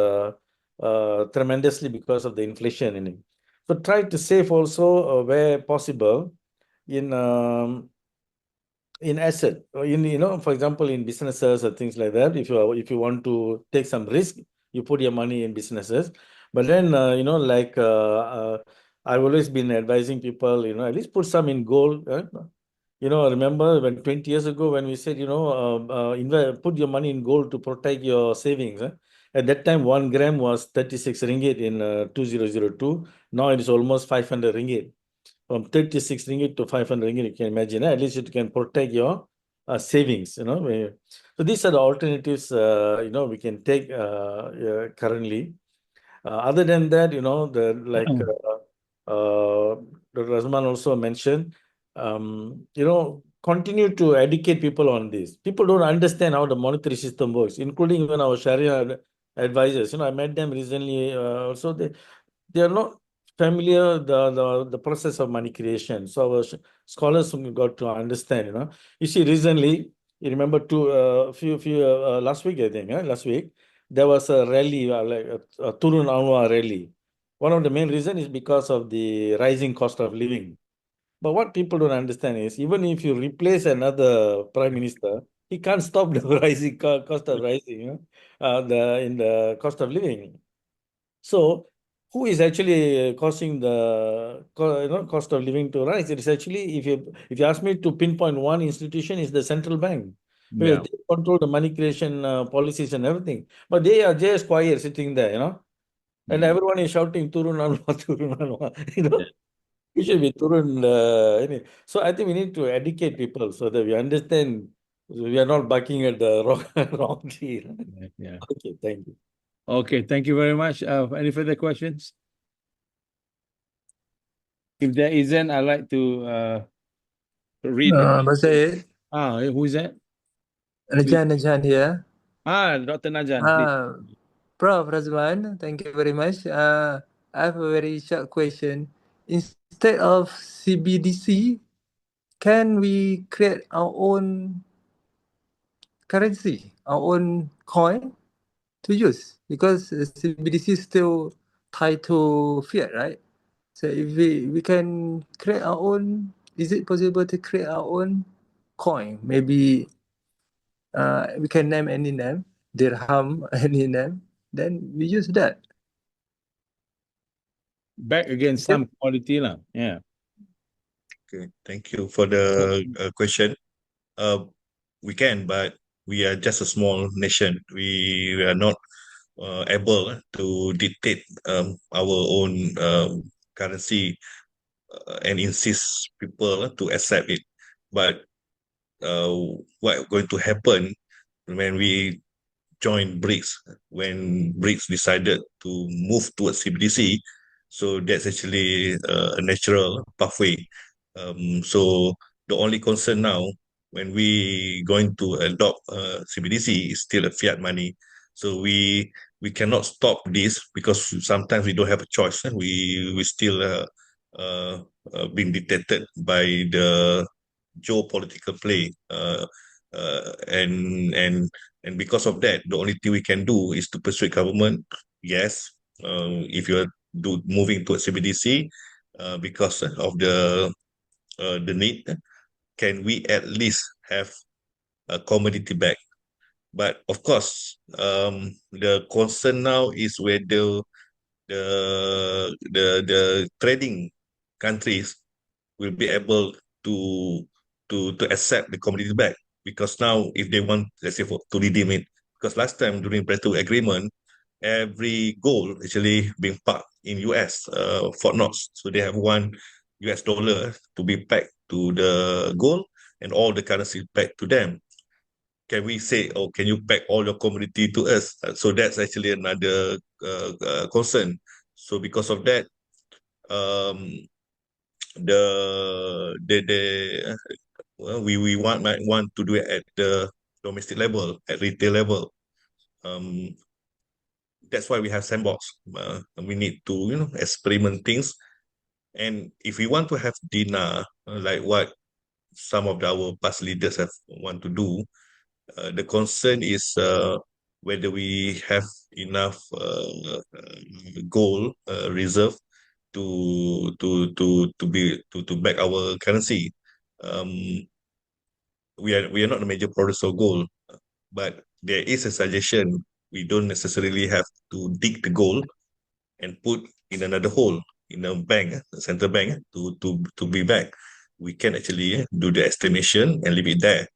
tremendously because of the inflation in it. So try to save also where possible in asset, or for example, in businesses or things like that. If you want to take some risk, you put your money in businesses. But then I've always been advising people, at least put some in gold. Remember when 20 years ago when we said, put your money in gold to protect your savings. At that time, 1 gram was 36 ringgit in 2002. Now it is almost 500 ringgit. From 36 ringgit to 500 ringgit, you can imagine. At least you can protect your savings. So these are the alternatives, we can take currently. Other than that, Dr. Razman also mentioned, continue to educate people on this. People don't understand how the monetary system works, including even our Sharia advisors. I met them recently. Also, they are not familiar the process of money creation. So our scholars got to understand. You see, recently, you remember last week, I think, last week, there was a rally, like a Turun Anwar rally. One of the main reasons is because of the rising cost of living. But what people don't understand is, even if you replace another prime minister, he can't stop the rising cost of rising, in the cost of living. So, who is actually causing the cost of living to rise? It is actually, if you ask me to pinpoint one institution, is the central bank, because they control the money creation policies and everything. But they are just quiet, sitting there, and everyone is shouting "Turun Anwar, Turun Anwar," We should be Turun. So I think we need to educate people so that we understand we are not barking at the wrong tree. Yeah. Okay, thank you. Okay, thank you very much. Any further questions? If there isn't, I'd like to read. Zahid, Who is that? Najan here. Dr. Najan, please. Prof. Razman, thank you very much. I have a very short question. Instead of CBDC, can we create our own currency, our own coin to use? Because CBDC is still tied to fiat, right? So if we can create our own, is it possible to create our own coin? Maybe we can name any name, dirham, any name, then we use that. Back against some quality lah. Yeah. Okay, thank you for the question. We can, but we are just a small nation. We are not able to dictate our own currency and insist people to accept it. But what going to happen when we join BRICS, when BRICS decided to move towards CBDC? So that's actually a natural pathway. So the only concern now, when we going to adopt CBDC, is still a fiat money. So we cannot stop this because sometimes we don't have a choice. We still being dictated by the geopolitical play, and because of that, the only thing we can do is to persuade government. Yes, if you're moving to a CBDC, because of the need, can we at least have a commodity back? But of course, the concern now is whether the trading countries will be able to accept the commodity back, because now if they want, let's say, to redeem it, because last time during Bretton Woods Agreement, every gold actually being parked in US Fort Knox, so they have $1 to be packed to the gold and all the currency back to them. Can we say, oh, can you pack all your commodity to us? So that's actually another concern. So because of that, we might want to do it at the domestic level, at retail level. That's why we have sandbox. We need to experiment things. And if we want to have dinar, like what some of our past leaders have want to do, the concern is whether we have enough gold reserve to back our currency. Um, we are not a major producer of gold, but there is a suggestion. We don't necessarily have to dig the gold and put in another hole in a bank, a central bank, to be back. We can actually do the estimation and leave it there.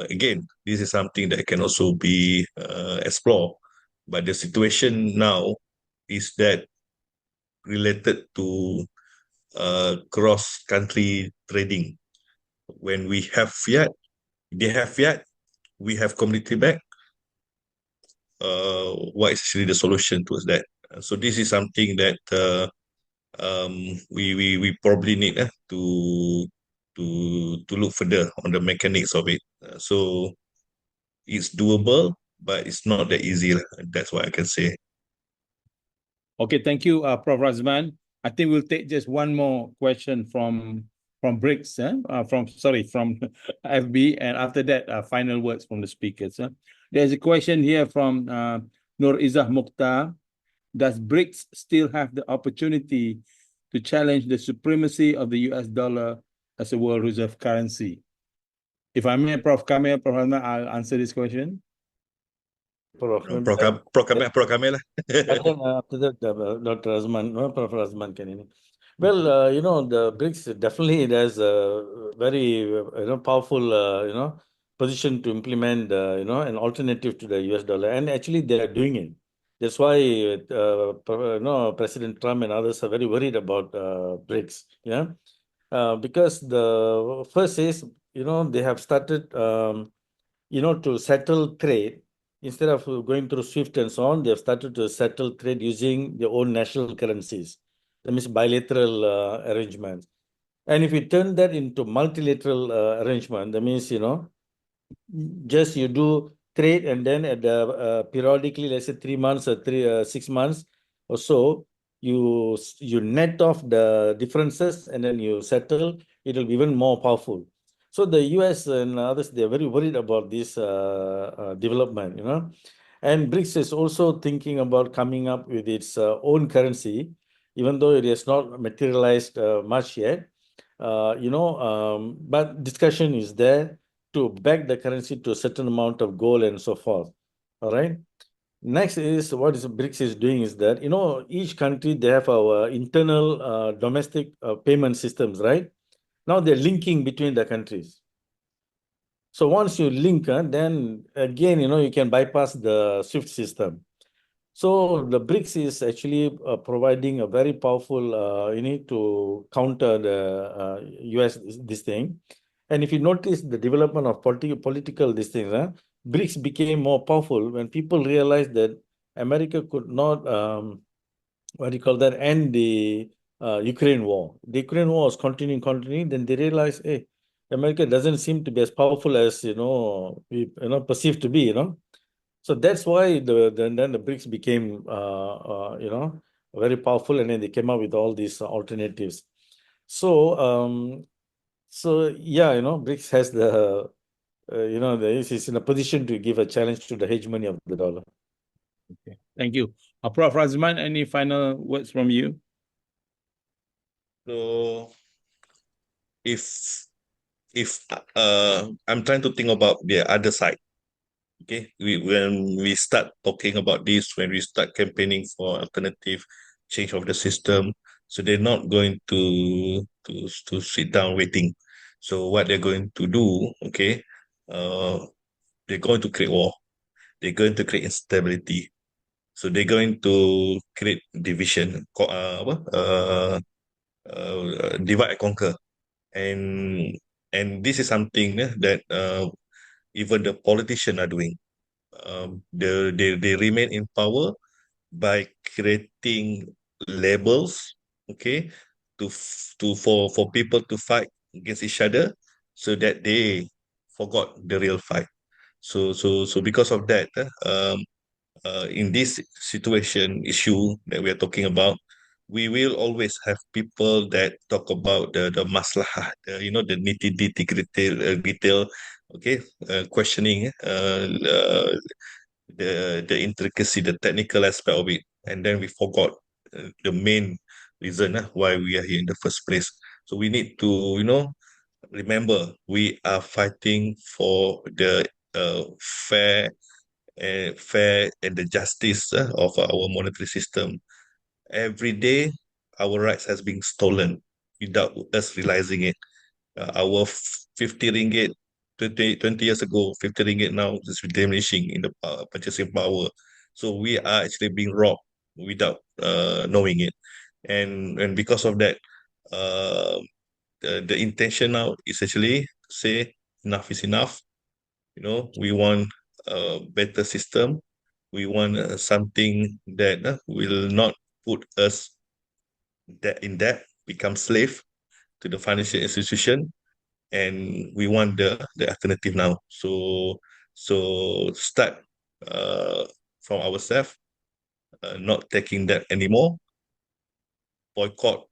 Again, this is something that can also be explored. But the situation now is that related to cross-country trading. When we have fiat, they have fiat, we have community back. What is actually the solution towards that? So this is something that we probably need to look further on the mechanics of it. So it's doable, but it's not that easy. That's what I can say. Okay, thank you, Prof. Razman. I think we'll take just one more question from Briggs, from FB, and after that, final words from the speakers. There's a question here from Nur Izzah Mukhtar. Does BRICS still have the opportunity to challenge the supremacy of the US dollar as a world reserve currency? If I may, Prof. Kameel, Prof. Razman, I'll answer this question. Prof. Pro Kameel lah. And then after that, Dr. Razman, Prof. Razman can. Well, the BRICS definitely it has a very powerful position to implement an alternative to the US dollar, and actually they are doing it. That's why President Trump and others are very worried about BRICS. Yeah, because the first is they have started to settle trade. Instead of going through SWIFT and so on, they have started to settle trade using their own national currencies. That means bilateral arrangements. And if you turn that into multilateral arrangement, that means, just you do trade and then at the periodically, let's say 3 months or 6 months or so, you net off the differences and then you settle, it will be even more powerful. So the US and others, they're very worried about this development, And BRICS is also thinking about coming up with its own currency, even though it has not materialized much yet. But discussion is there to back the currency to a certain amount of gold and so forth. All right. Next is what BRICS is doing is that, each country, they have our internal domestic payment systems, right? Now they're linking between the countries. So once you link, then again, you can bypass the SWIFT system. So the BRICS is actually providing a very powerful, you need to counter the US this thing. And if you notice the development of political this thing, BRICS became more powerful when people realized that America could not, end the Ukraine war. The Ukraine war was continuing, then they realized, hey, America doesn't seem to be as powerful as, we perceived to be, So that's why then the BRICS became, very powerful, and then they came up with all these alternatives. So, yeah, BRICS has the, is in a position to give a challenge to the hegemony of the dollar. Okay, thank you. Prof. Razman, any final words from you? So, if I'm trying to think about the other side. Okay, when we start talking about this, when we start campaigning for alternative change of the system, so they're not going to sit down waiting. So what they're going to do, okay, they're going to create war. They're going to create instability. So they're going to create division, divide and conquer, and this is something that even the politicians are doing. They remain in power by creating labels, okay, for people to fight against each other, so that they forgot the real fight. So because of that, in this situation issue that we are talking about, we will always have people that talk about the maslahah, the nitty-gritty detail, okay, questioning the intricacy, the technical aspect of it, and then we forgot the main reason why we are here in the first place. So we need to, remember we are fighting for the fair and the justice of our monetary system. Every day, our rights has been stolen without us realizing it. Our 50 ringgit 20 years ago, 50 ringgit now is diminishing in the purchasing power. So we are actually being robbed without knowing it. And because of that, uh, the intention now is actually say enough is enough. We want a better system. We want something that will not put us in debt, become slave to the financial institution, and we want the alternative now. So start from ourselves, not taking that anymore. Boycott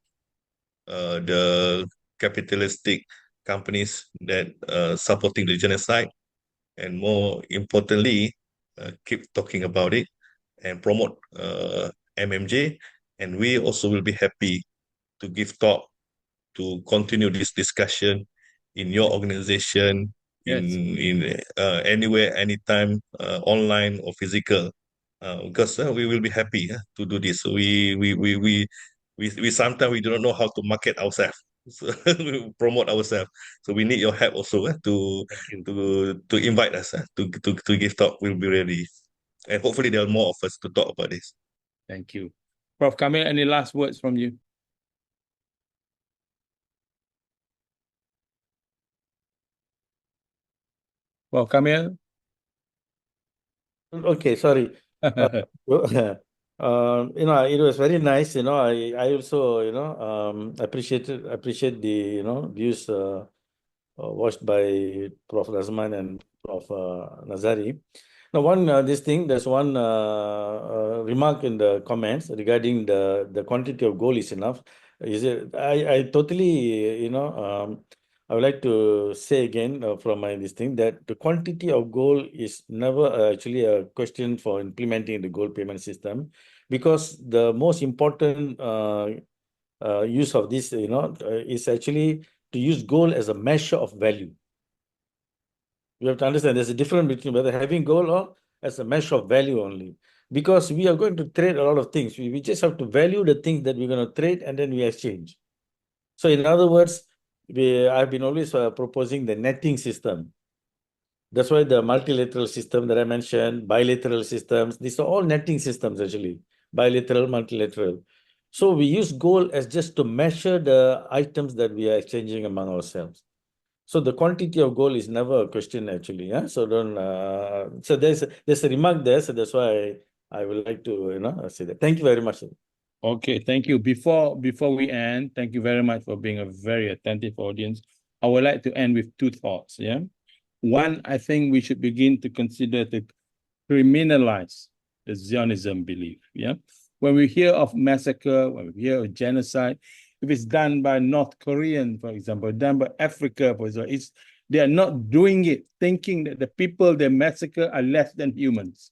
the capitalistic companies that supporting the genocide, and more importantly, keep talking about it and promote MMJ. And we also will be happy to give talk to continue this discussion in your organization, Yes. in anywhere, anytime, online or physical, because we will be happy to do this. So we sometimes we do not know how to market ourselves, so we promote ourselves. So we need your help also to invite us to give talk. We'll be ready, and hopefully there are more of us to talk about this. Thank you. Prof. Kameel, any last words from you? Prof. Kameel? Okay, sorry. It was very nice. I also, appreciate the, views voiced by Prof. Razman and Prof. Nazari. Now, there's one remark in the comments regarding the quantity of gold is enough. I totally, I would like to say again from this thing that the quantity of gold is never actually a question for implementing the gold payment system, because the most important use of this, is actually to use gold as a measure of value. You have to understand there's a difference between whether having gold or as a measure of value only. Because we are going to trade a lot of things. We just have to value the things that we're going to trade, and then we exchange. So in other words, I've been always proposing the netting system. That's why the multilateral system that I mentioned, bilateral systems, these are all netting systems actually, bilateral, multilateral. So we use gold as just to measure the items that we are exchanging among ourselves. So the quantity of gold is never a question actually. Yeah. So don't. So there's a remark there. So that's why I would like to say that. Thank you very much. Okay, thank you. Before we end, thank you very much for being a very attentive audience. I would like to end with two thoughts. Yeah. One, I think we should begin to consider to criminalize the Zionism belief. Yeah. When we hear of massacre, when we hear of genocide, if it's done by North Korean, for example, done by Africa, for example, they are not doing it thinking that the people they massacre are less than humans.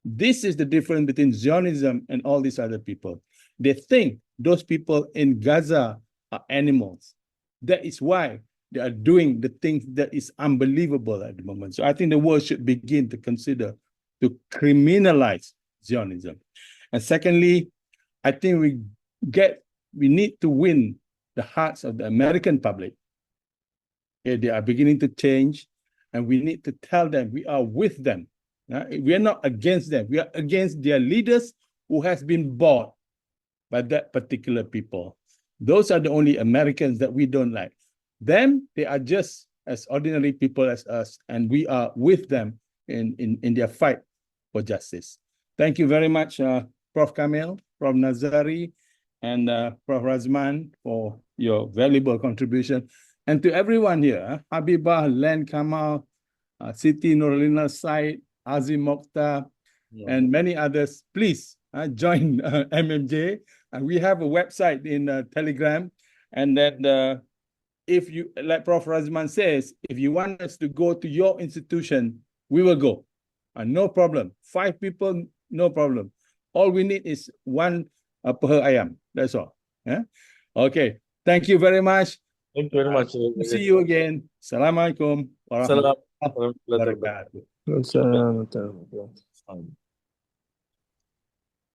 This is the difference between Zionism and all these other people. They think those people in Gaza are animals. That is why they are doing the things that is unbelievable at the moment. So I think the world should begin to consider to criminalize Zionism. And secondly, I think we need to win the hearts of the American public. They are beginning to change, and we need to tell them we are with them. We are not against them. We are against their leaders who has been bought by that particular people. Those are the only Americans that we don't like. Them, they are just as ordinary people as us, and we are with them in their fight for justice. Thank you very much, Prof. Kameel, Prof. Nazari, and Prof. Razman for your valuable contribution. And to everyone here, Habibah, Len Kamal, Siti Nurlina Said, Aziz Mokhtar, and many others, please join MMJ. And we have a website in Telegram. And that if you, like Prof. Razman says, if you want us to go to your institution, we will go. No problem. 5 people, no problem. All we need is one per ayam. That's all. Yeah. Okay. Thank you very much. Thank you very much. See you again. Assalamualaikum Salam. warahmatullahi wabarakatuh. Assalamualaikum warahmatullahi wabarakatuh. Salam.